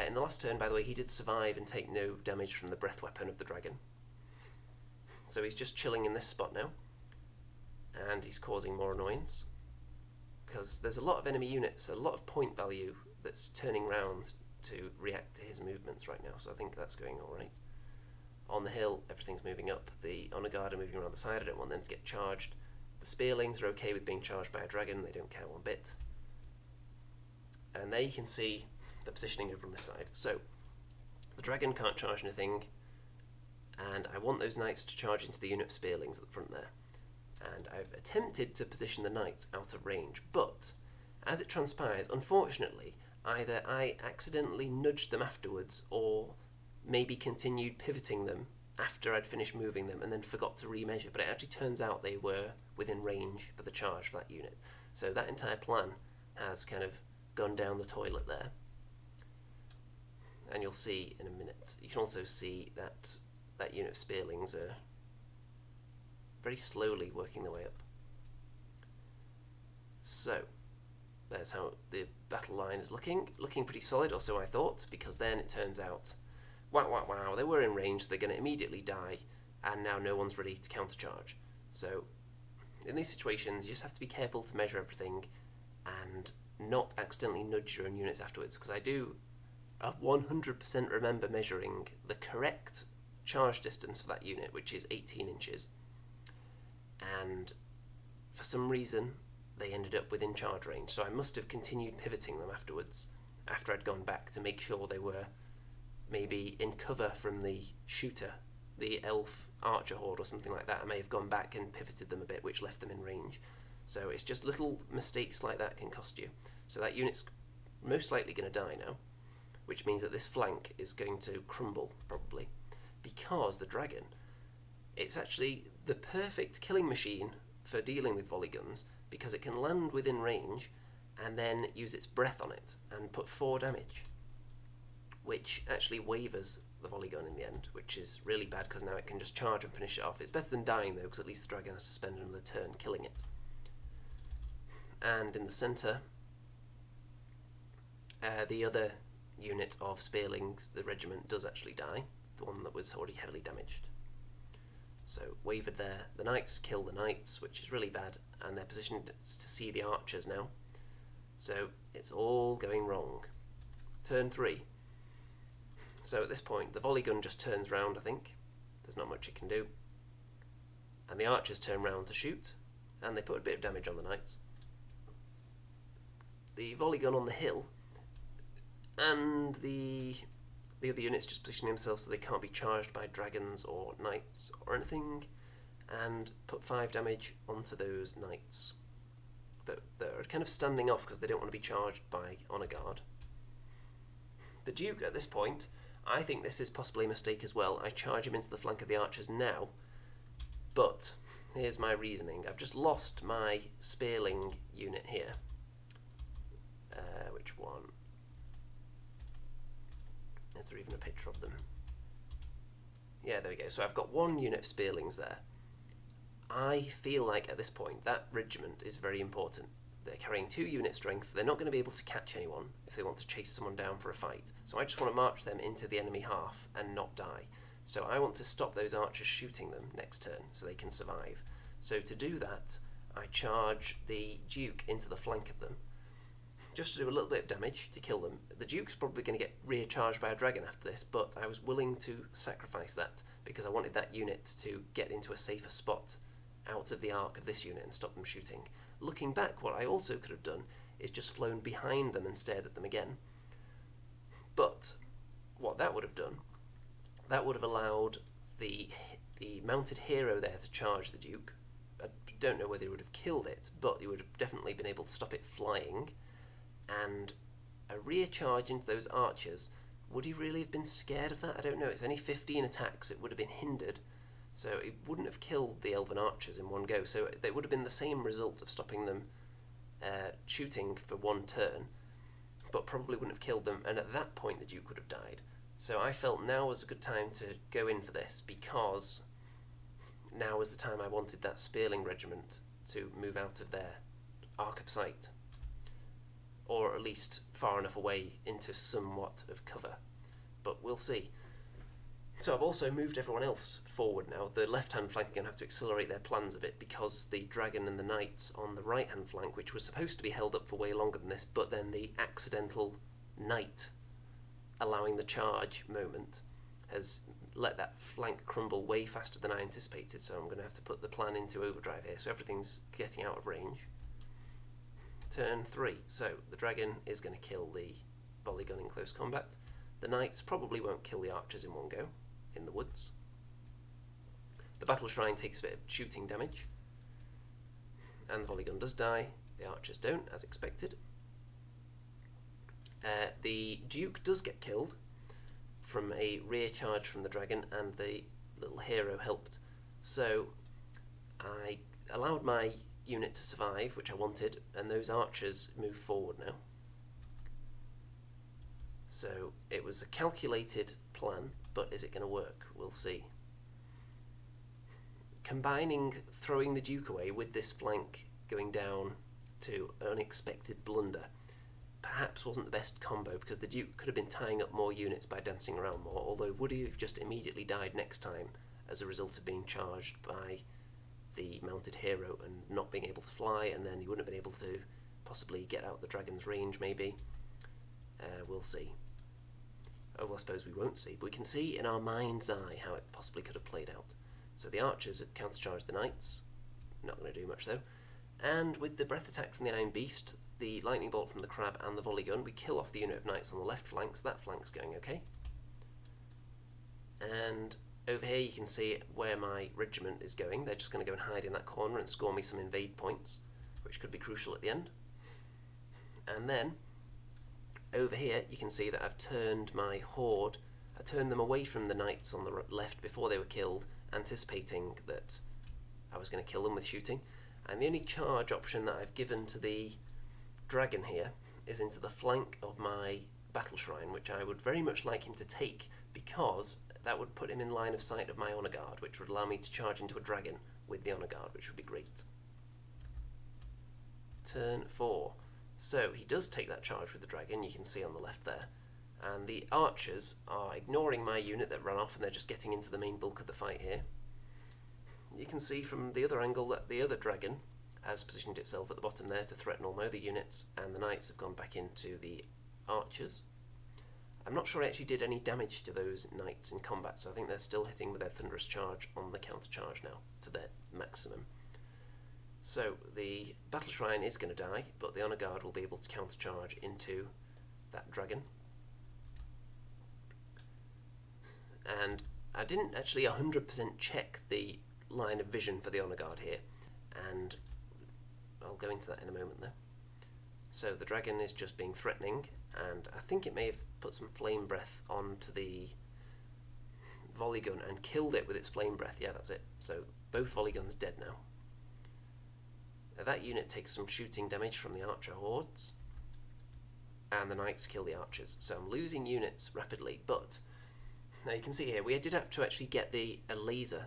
In the last turn, by the way, he did survive and take no damage from the breath weapon of the dragon. So he's just chilling in this spot now, and he's causing more annoyance, because there's a lot of enemy units, a lot of point value that's turning round to react to his movements right now, so I think that's going alright. On the hill, everything's moving up. The Honor Guard are moving around the side. I don't want them to get charged. The Spearlings are okay with being charged by a dragon. They don't care one bit. And there you can see the positioning over on this side. So, the dragon can't charge anything, and I want those knights to charge into the unit of Spearlings at the front there. And I've attempted to position the knights out of range, but as it transpires, unfortunately, either I accidentally nudged them afterwards, or maybe continued pivoting them after I'd finished moving them and then forgot to remeasure, but it actually turns out they were within range for the charge for that unit. So that entire plan has kind of gone down the toilet there. And you'll see in a minute. You can also see that that unit of Spearlings are very slowly working their way up. So there's how the battle line is looking pretty solid, or so I thought, because then it turns out, wow, they were in range, they're going to immediately die, and now no one's ready to countercharge. So in these situations, you just have to be careful to measure everything and not accidentally nudge your own units afterwards, because I do 100% remember measuring the correct charge distance for that unit, which is 18 inches, and for some reason they ended up within charge range, so I must have continued pivoting them afterwards, after I'd gone back to make sure they were maybe in cover from the shooter, the elf archer horde or something like that. I may have gone back and pivoted them a bit, which left them in range. So it's just little mistakes like that can cost you. So that unit's most likely going to die now, which means that this flank is going to crumble, probably, because the dragon, it's actually the perfect killing machine for dealing with volley guns, because it can land within range and then use its breath on it and put 4 damage, which actually wavers the volley gun in the end, which is really bad because now it can just charge and finish it off. It's better than dying though, because at least the dragon has to spend another turn killing it. And in the centre, the other unit of Spearlings, the regiment, does actually die, the one that was already heavily damaged. So wavered there. The knights kill the knights, which is really bad, and they're positioned to see the archers now. So it's all going wrong. Turn 3. So at this point, the volley gun just turns round, I think. There's not much it can do. And the archers turn round to shoot, and they put a bit of damage on the knights. The volley gun on the hill, and the other units just position themselves so they can't be charged by dragons or knights or anything, and put 5 damage onto those knights that are kind of standing off because they don't want to be charged by Honor Guard. The Duke at this point, I think this is possibly a mistake as well. I charge him into the flank of the archers now, but here's my reasoning. I've just lost my Spearling unit here. Which one? Is there even a picture of them? Yeah, there we go. So I've got 1 unit of Spearlings there. I feel like at this point that regiment is very important. They're carrying 2 unit strength. They're not going to be able to catch anyone if they want to chase someone down for a fight. So I just want to march them into the enemy half and not die. So I want to stop those archers shooting them next turn so they can survive. So to do that, I charge the Duke into the flank of them, just to do a little bit of damage to kill them. The Duke's probably going to get recharged by a dragon after this, but I was willing to sacrifice that because I wanted that unit to get into a safer spot out of the arc of this unit and stop them shooting. Looking back, what I also could have done is just flown behind them and stared at them again. But what that would have done, that would have allowed the mounted hero there to charge the Duke. I don't know whether he would have killed it, but he would have definitely been able to stop it flying. And a rear charge into those archers, would he really have been scared of that? I don't know. It's only 15 attacks. It would have been hindered. So it wouldn't have killed the elven archers in one go. So it would have been the same result of stopping them shooting for 1 turn, but probably wouldn't have killed them. And at that point, the Duke would have died. So I felt now was a good time to go in for this, because now was the time I wanted that Spearling regiment to move out of their arc of sight, or at least far enough away into somewhat of cover, but we'll see. So I've also moved everyone else forward now. The left-hand flank are going to have to accelerate their plans a bit because the dragon and the knights on the right-hand flank, which was supposed to be held up for way longer than this, but then the accidental knight allowing the charge moment has let that flank crumble way faster than I anticipated, so I'm going to have to put the plan into overdrive here, so everything's getting out of range. Turn 3, so the dragon is going to kill the volley gun in close combat. The knights probably won't kill the archers in one go in the woods. The battle shrine takes a bit of shooting damage, and the volley gun does die. The archers don't, as expected. The duke does get killed from a rear charge from the dragon, and the little hero helped. So I allowed my unit to survive, which I wanted, and those archers move forward now. So it was a calculated plan, but is it going to work? We'll see. Combining throwing the duke away with this flank going down to unexpected blunder perhaps wasn't the best combo, because the duke could have been tying up more units by dancing around more, although would he have just immediately died next time as a result of being charged by the mounted hero and not being able to fly, and then he wouldn't have been able to possibly get out the dragon's range maybe. We'll see. Oh, well, I suppose we won't see, but we can see in our mind's eye how it possibly could have played out. So the archers have countercharged the knights, not going to do much though, and with the breath attack from the Iron Beast, the lightning bolt from the crab and the volley gun, we kill off the unit of knights on the left flank, so that flank's going okay. And over here you can see where my regiment is going. They're just going to go and hide in that corner and score me some invade points, which could be crucial at the end. And then over here you can see that I've turned my horde, I turned them away from the knights on the left before they were killed, anticipating that I was going to kill them with shooting. And the only charge option that I've given to the dragon here is into the flank of my battle shrine, which I would very much like him to take, because that would put him in line of sight of my honour guard, which would allow me to charge into a dragon with the honour guard, which would be great. Turn 4. So he does take that charge with the dragon, you can see on the left there, and the archers are ignoring my unit that ran off, and they're just getting into the main bulk of the fight here. You can see from the other angle that the other dragon has positioned itself at the bottom there to threaten all my other units, and the knights have gone back into the archers. I'm not sure I actually did any damage to those knights in combat, so I think they're still hitting with their thunderous charge on the counter charge now to their maximum. So the battle shrine is going to die, but the honour guard will be able to counter charge into that dragon. And I didn't actually 100% check the line of vision for the honour guard here, and I'll go into that in a moment though. So the dragon is just being threatening, and I think it may have put some flame breath onto the volley gun and killed it with its flame breath. Yeah, that's it. So both volley guns dead now. Now that unit takes some shooting damage from the archer hordes, and the knights kill the archers. So I'm losing units rapidly, but now you can see here we did have to actually get a laser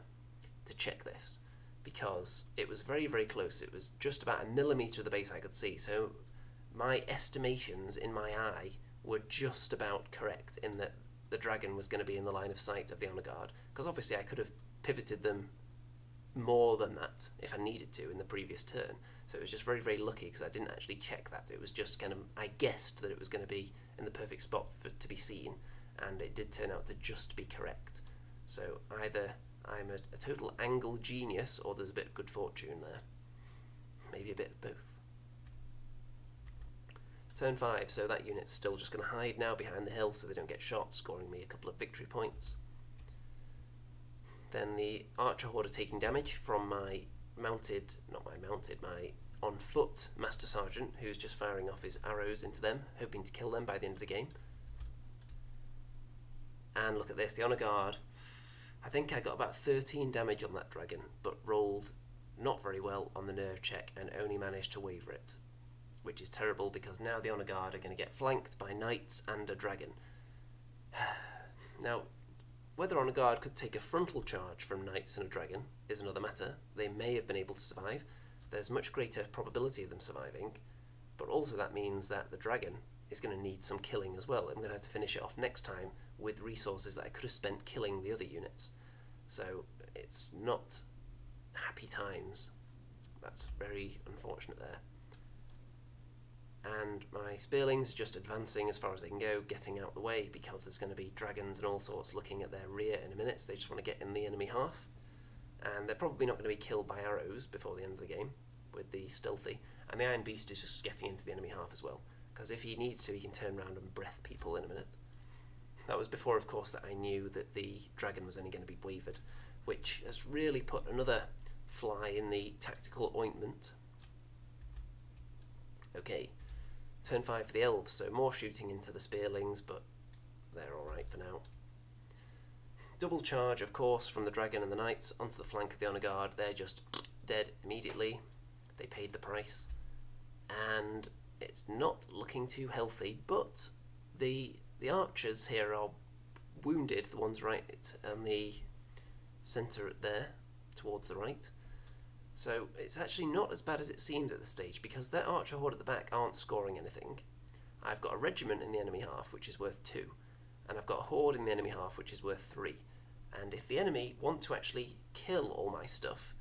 to check this, because it was very, very close. It was just about 1 millimetre of the base I could see, so my estimations in my eye were just about correct in that the dragon was going to be in the line of sight of the honour guard, because obviously I could have pivoted them more than that if I needed to in the previous turn. So it was just very, very lucky, because I didn't actually check that. It was just kind of, I guessed that it was going to be in the perfect spot to be seen, and it did turn out to just be correct. So either I'm a total angle genius, or there's a bit of good fortune there. Maybe a bit of both. Turn 5, so that unit's still just going to hide now behind the hill so they don't get shot, scoring me a couple of victory points. Then the archer horde are taking damage from my mounted, not my mounted, my on foot Master Sergeant, who's just firing off his arrows into them, hoping to kill them by the end of the game. And look at this, the honour guard. I think I got about 13 damage on that dragon, but rolled not very well on the nerve check and only managed to waver it, which is terrible, because now the honour guard are going to get flanked by knights and a dragon. Now, whether Honor Guard could take a frontal charge from Knights and a Dragon is another matter. They may have been able to survive. There's much greater probability of them surviving, but also that means that the Dragon is going to need some killing as well. I'm going to have to finish it off next time with resources that I could have spent killing the other units. So it's not happy times. That's very unfortunate there. And my Spearlings are just advancing as far as they can go, getting out the way, because there's going to be dragons and all sorts looking at their rear in a minute, so they just want to get in the enemy half. And they're probably not going to be killed by arrows before the end of the game with the stealthy. And the Iron Beast is just getting into the enemy half as well, because if he needs to, he can turn around and breath people in a minute. That was before, of course, that I knew that the dragon was only going to be wavered, which has really put another fly in the tactical ointment. Okay. Turn 5 for the Elves, so more shooting into the Spearlings, but they're alright for now. Double charge, of course, from the Dragon and the Knights onto the flank of the Honor Guard. They're just dead immediately. They paid the price. And it's not looking too healthy, but the archers here are wounded, the ones right on the centre there, towards the right. So it's actually not as bad as it seems at this stage, because that archer horde at the back aren't scoring anything. I've got a regiment in the enemy half, which is worth 2, and I've got a horde in the enemy half, which is worth 3. And if the enemy want to actually kill all my stuff,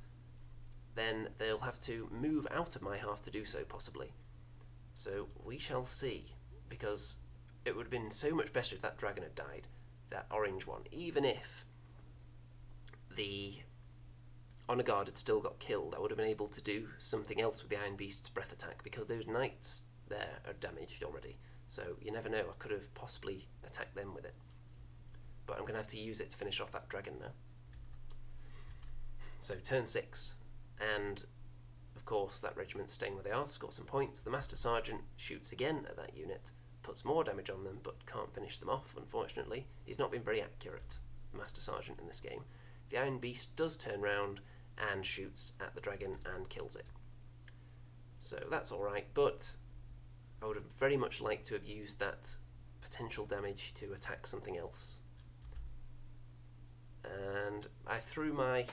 then they'll have to move out of my half to do so, possibly. So we shall see, because it would have been so much better if that dragon had died, that orange one, even if the Honor Guard had still got killed. I would have been able to do something else with the Iron Beast's breath attack, because those knights there are damaged already. So you never know, I could have possibly attacked them with it. But I'm going to have to use it to finish off that dragon now. So turn 6, and of course that regiment's staying where they are to score some points. The Master Sergeant shoots again at that unit, puts more damage on them, but can't finish them off, unfortunately. He's not been very accurate, the Master Sergeant, in this game. The Iron Beast does turn round and shoots at the dragon and kills it. So that's alright, but I would have very much liked to have used that potential damage to attack something else. And I threw my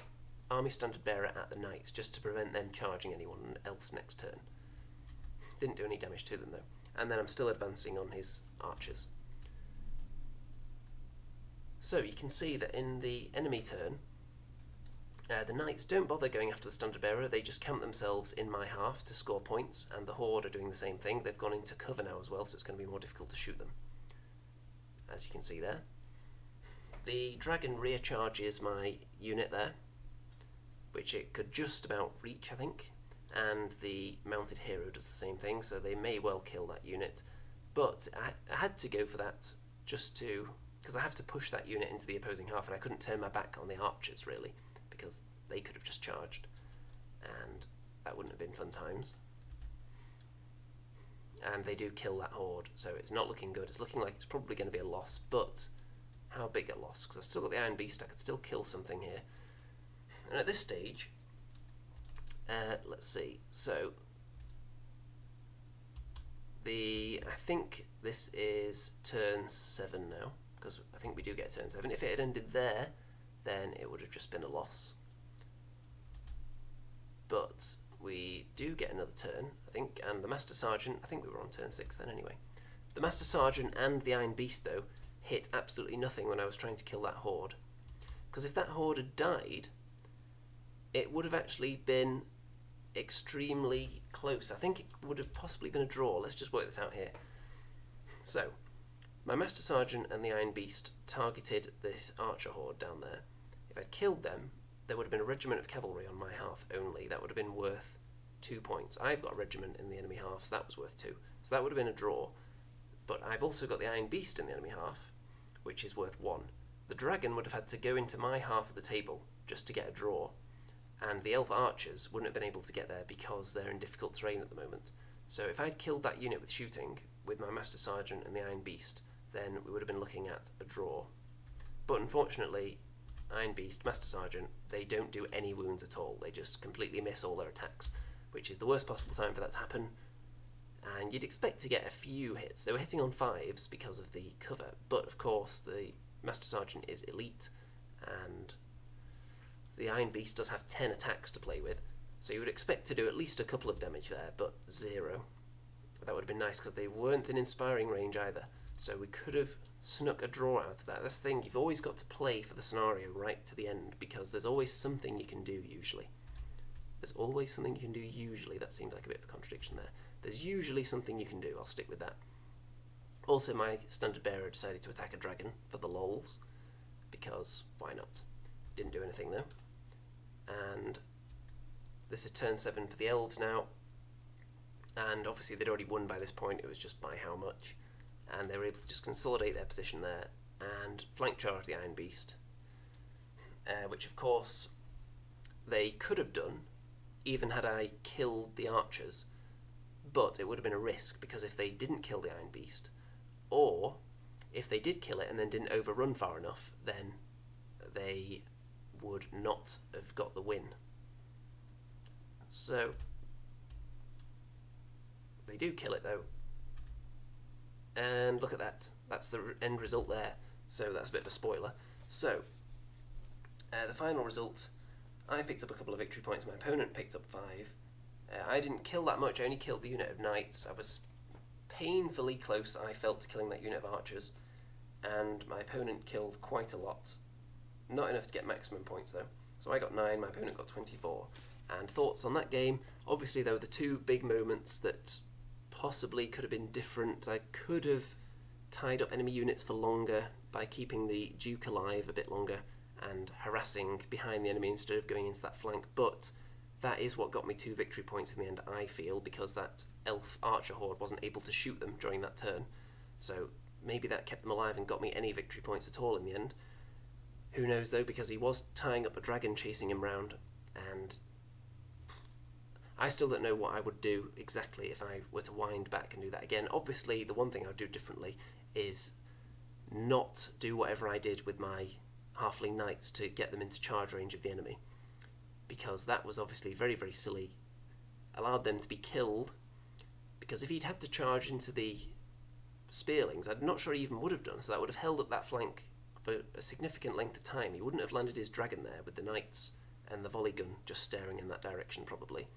Army Standard Bearer at the Knights just to prevent them charging anyone else next turn. Didn't do any damage to them though. And then I'm still advancing on his archers. So you can see that in the enemy turn, the Knights don't bother going after the Standard Bearer, they just camp themselves in my half to score points, and the Horde are doing the same thing. They've gone into cover now as well, so it's going to be more difficult to shoot them, as you can see there. The Dragon rear charges my unit there, which it could just about reach, I think, and the Mounted Hero does the same thing, so they may well kill that unit, but I had to go for that just to, because I have to push that unit into the opposing half, and I couldn't turn my back on the archers really, because they could have just charged, and that wouldn't have been fun times. And they do kill that horde, so it's not looking good. It's looking like it's probably going to be a loss, but how big a loss? Because I've still got the Iron Beast, I could still kill something here. And at this stage, let's see, so I think this is turn 7 now, because I think we do get turn 7. If it had ended there, then it would have just been a loss. But we do get another turn, I think, and the Master Sergeant, I think we were on turn 6 then anyway. The Master Sergeant and the Iron Beast, though, hit absolutely nothing when I was trying to kill that horde. Because if that horde had died, it would have actually been extremely close. I think it would have possibly been a draw. Let's just work this out here. So, my Master Sergeant and the Iron Beast targeted this archer horde down there. If I'd killed them, there would have been a regiment of cavalry on my half only. That would have been worth 2 points. I've got a regiment in the enemy half, so that was worth 2. So that would have been a draw. But I've also got the Iron Beast in the enemy half, which is worth 1. The dragon would have had to go into my half of the table just to get a draw, and the elf archers wouldn't have been able to get there because they're in difficult terrain at the moment. So if I'd killed that unit with shooting, with my Master Sergeant and the Iron Beast, then we would have been looking at a draw. But unfortunately, Iron Beast, Master Sergeant, they don't do any wounds at all. They just completely miss all their attacks, which is the worst possible time for that to happen. And you'd expect to get a few hits. They were hitting on 5s because of the cover, but of course the Master Sergeant is elite, and the Iron Beast does have 10 attacks to play with, so you would expect to do at least a couple of damage there, but 0. That would have been nice because they weren't in inspiring range either, so we could have snuck a draw out of that. That's the thing, you've always got to play for the scenario right to the end, because there's always something you can do usually. There's always something you can do usually. That seems like a bit of a contradiction there. There's usually something you can do, I'll stick with that. Also, my standard bearer decided to attack a dragon for the lols, because why not? Didn't do anything though. And this is turn 7 for the elves now, and obviously they'd already won by this point, it was just by how much, and they were able to just consolidate their position there and flank charge the Iron Beast, which of course they could have done even had I killed the archers, but it would have been a risk, because if they didn't kill the Iron Beast, or if they did kill it and then didn't overrun far enough, then they would not have got the win. So they do kill it though, and look at that, that's the end result there, so that's a bit of a spoiler. So the final result, I picked up a couple of victory points, my opponent picked up 5. I didn't kill that much, I only killed the unit of knights. I was painfully close, I felt, to killing that unit of archers, and my opponent killed quite a lot. Not enough to get maximum points though. So I got 9, my opponent got 24. And thoughts on that game? Obviously there were the 2 big moments that possibly could have been different. I could have tied up enemy units for longer by keeping the Duke alive a bit longer and harassing behind the enemy instead of going into that flank, but that is what got me 2 victory points in the end, I feel, because that elf archer horde wasn't able to shoot them during that turn. So maybe that kept them alive and got me any victory points at all in the end. Who knows though, because he was tying up a dragon chasing him round, and I still don't know what I would do exactly if I were to wind back and do that again. Obviously the one thing I would do differently is not do whatever I did with my halfling knights to get them into charge range of the enemy, because that was obviously very, very silly. Allowed them to be killed, because if he'd had to charge into the spearlings, I'm not sure he even would have done, so that would have held up that flank for a significant length of time. He wouldn't have landed his dragon there with the knights and the volley gun just staring in that direction probably.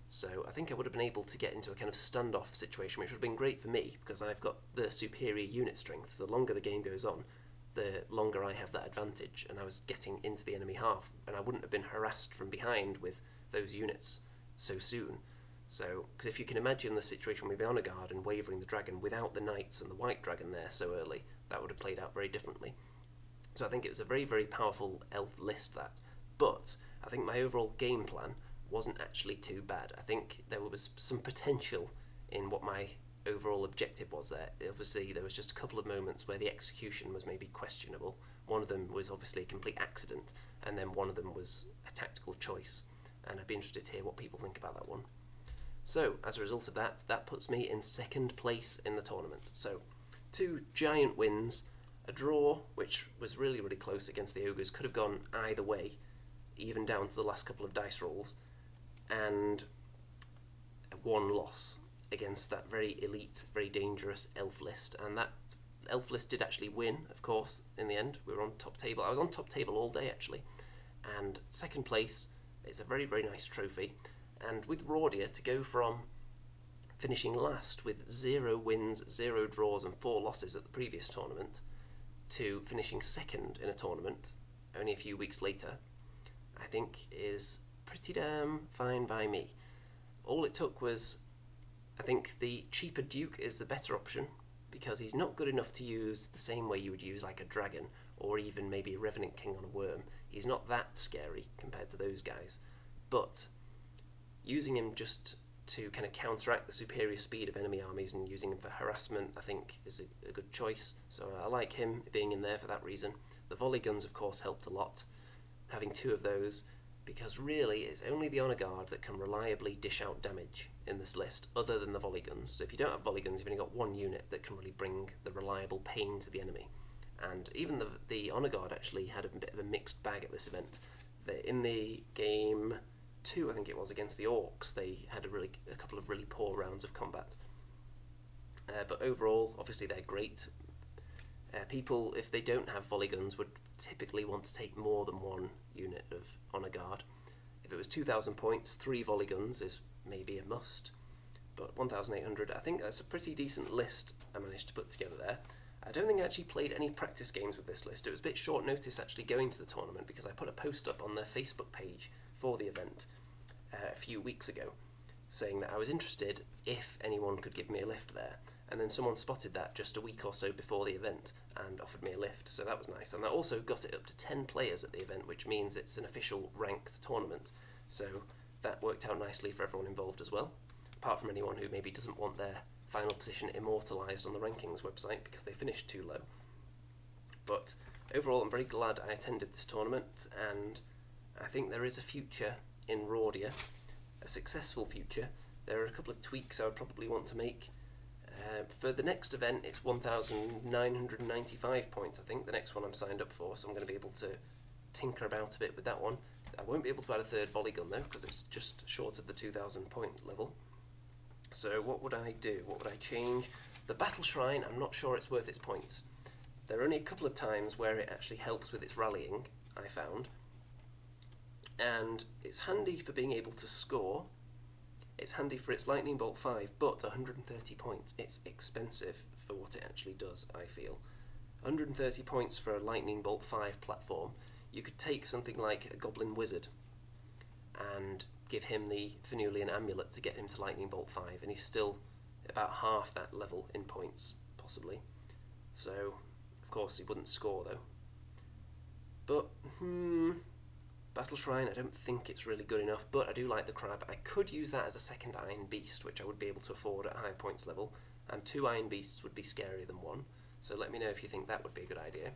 So I think I would have been able to get into a kind of standoff situation, which would have been great for me, because I've got the superior unit strength. So the longer the game goes on, the longer I have that advantage, and I was getting into the enemy half, and I wouldn't have been harassed from behind with those units so soon. So, because if you can imagine the situation with the Honour Guard and Wavering the Dragon without the Knights and the White Dragon there so early, that would have played out very differently. So I think it was a very, very powerful elf list, that. But I think my overall game plan wasn't actually too bad. I think there was some potential in what my overall objective was there. Obviously there was just a couple of moments where the execution was maybe questionable. One of them was obviously a complete accident, and then one of them was a tactical choice, and I'd be interested to hear what people think about that one. So as a result of that, that puts me in 2nd place in the tournament. So 2 giant wins, a draw which was really, really close against the Ogres, could have gone either way, even down to the last couple of dice rolls, and 1 loss against that very elite, very dangerous elf list. And that elf list did actually win, of course, in the end. We were on top table. I was on top table all day, actually. And 2nd place is a very, very nice trophy. And with Rhordia, to go from finishing last with 0 wins, 0 draws and 4 losses at the previous tournament, to finishing 2nd in a tournament only a few weeks later, I think is pretty damn fine by me. All it took was, I think the cheaper Duke is the better option, because he's not good enough to use the same way you would use like a dragon, or even maybe a Revenant King on a worm. He's not that scary compared to those guys, but using him just to kind of counteract the superior speed of enemy armies and using him for harassment, I think is a good choice. So I like him being in there for that reason. The volley guns of course helped a lot, having 2 of those, because really it's only the Honour Guard that can reliably dish out damage in this list, other than the volley guns. So if you don't have volley guns, you've only got 1 unit that can really bring the reliable pain to the enemy. And even the Honour Guard actually had a bit of a mixed bag at this event. In the game 2, I think it was, against the Orcs, they had a couple of really poor rounds of combat. But overall, obviously they're great. People, if they don't have volley guns, would typically want to take more than one unit of honour guard. If it was 2,000 points, 3 volley guns is maybe a must, but 1,800, I think that's a pretty decent list I managed to put together there. I don't think I actually played any practice games with this list. It was a bit short notice actually going to the tournament because I put a post up on their Facebook page for the event a few weeks ago saying that I was interested if anyone could give me a lift there. And then someone spotted that just a week or so before the event and offered me a lift, so that was nice. And that also got it up to 10 players at the event, which means it's an official ranked tournament. So that worked out nicely for everyone involved as well, apart from anyone who maybe doesn't want their final position immortalised on the rankings website because they finished too low. But overall, I'm very glad I attended this tournament, and I think there is a future in Rhordia, a successful future. There are a couple of tweaks I would probably want to make. For the next event, it's 1,995 points, I think, the next one I'm signed up for, so I'm going to be able to tinker about a bit with that one. I won't be able to add a third volley gun, though, because it's just short of the 2,000 point level. So what would I do? What would I change? The Battle Shrine, I'm not sure it's worth its points. There are only a couple of times where it actually helps with its rallying, I found. And it's handy for being able to score. It's handy for its Lightning Bolt 5, but 130 points. It's expensive for what it actually does, I feel. 130 points for a Lightning Bolt 5 platform. You could take something like a Goblin Wizard and give him the Fenulian Amulet to get him to Lightning Bolt 5, and he's still about half that level in points, possibly. So, of course, he wouldn't score, though. But, Battle Shrine, I don't think it's really good enough, but I do like the Crab. I could use that as a second Iron Beast, which I would be able to afford at high points level, and 2 Iron Beasts would be scarier than 1, so let me know if you think that would be a good idea,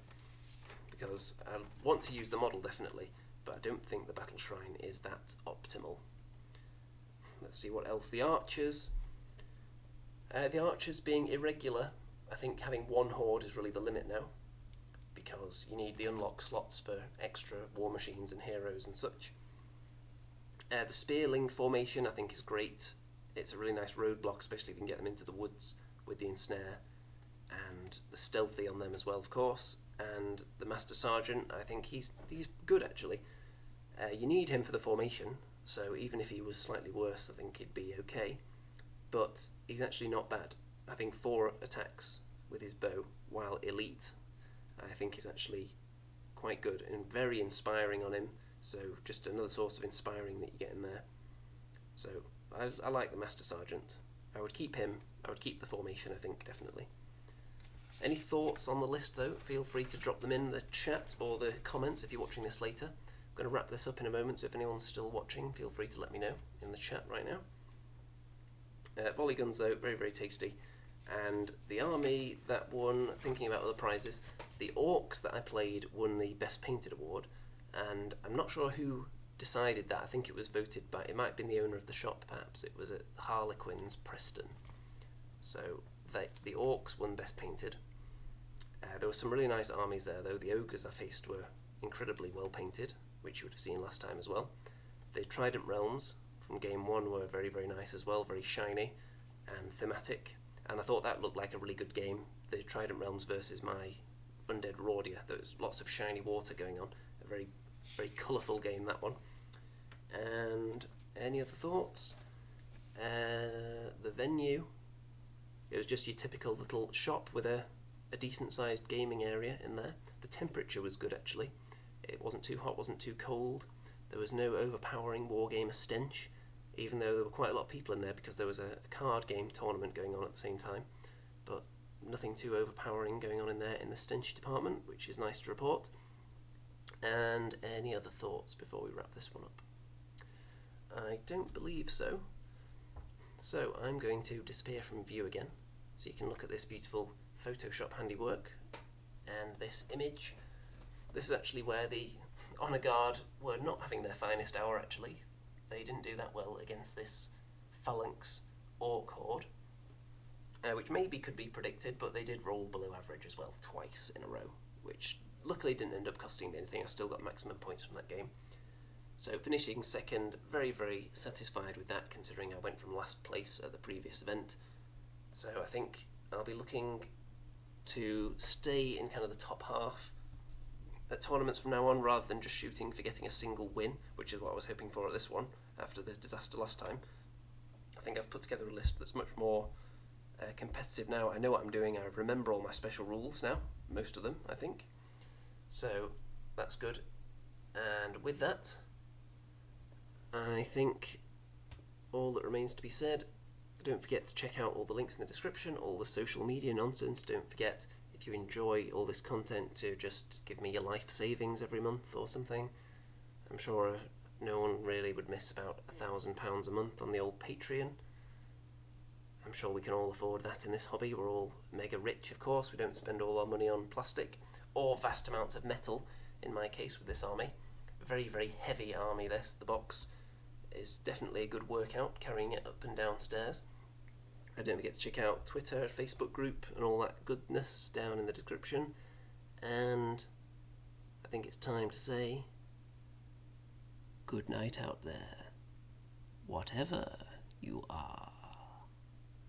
because I want to use the model definitely, but I don't think the Battle Shrine is that optimal. Let's see what else. The Archers. The Archers being irregular, I think having 1 Horde is really the limit now, because you need the unlock slots for extra war machines and heroes and such. The Spearling formation I think is great. It's a really nice roadblock, especially if you can get them into the woods with the ensnare, and the stealthy on them as well, of course. And the Master Sergeant, I think he's good actually. You need him for the formation, so even if he was slightly worse, I think he'd be okay. But he's actually not bad. Having 4 attacks with his bow while elite, I think is actually quite good and very inspiring on him, so just another source of inspiring that you get in there. So I like the Master Sergeant. I would keep him. I would keep the formation, I think, definitely. Any thoughts on the list, though? Feel free to drop them in the chat or the comments if you're watching this later. I'm going to wrap this up in a moment, so if anyone's still watching, feel free to let me know in the chat right now. Volley guns, though, very, very tasty. And the army that won, thinking about other prizes, the Orcs that I played won the Best Painted award, and I'm not sure who decided that. I think it was voted by, it might have been the owner of the shop perhaps, it was at Harlequins Preston. So the Orcs won Best Painted. There were some really nice armies there though. The Ogres I faced were incredibly well painted, which you would have seen last time as well. The Trident Realms from Game 1 were very, very nice as well, very shiny and thematic. And I thought that looked like a really good game. The Trident Realms versus my Undead Rhordia. There was lots of shiny water going on. A very, very colourful game, that one. And any other thoughts? The venue. It was just your typical little shop with a decent sized gaming area in there. The temperature was good actually. It wasn't too hot, wasn't too cold. There was no overpowering wargamer stench, even though there were quite a lot of people in there because there was a card game tournament going on at the same time. But nothing too overpowering going on in there in the stench department, which is nice to report. And any other thoughts before we wrap this one up? I don't believe so. So I'm going to disappear from view again, so you can look at this beautiful Photoshop handiwork and this image. This is actually where the Honour Guard were not having their finest hour actually. They didn't do that well against this Phalanx Orc Horde, which maybe could be predicted, but they did roll below average as well, twice in a row, which luckily didn't end up costing me anything. I still got maximum points from that game. So finishing second, very, very satisfied with that, considering I went from last place at the previous event. So I think I'll be looking to stay in kind of the top half at tournaments from now on, rather than just shooting for getting a single win, which is what I was hoping for at this one after the disaster last time. I think I've put together a list that's much more competitive now. I know what I'm doing. I remember all my special rules now, most of them, I think. So that's good. And with that, I think all that remains to be said. Don't forget to check out all the links in the description, all the social media nonsense. Don't forget, if you enjoy all this content, to just give me your life savings every month or something. I'm sure no one really would miss about £1,000 a month on the old Patreon. I'm sure we can all afford that in this hobby. We're all mega rich, of course. We don't spend all our money on plastic or vast amounts of metal, in my case with this army. A very, very heavy army, this. The box is definitely a good workout, carrying it up and down stairs. Don't forget to check out Twitter, Facebook group, and all that goodness down in the description. And I think it's time to say good night out there, whatever you are.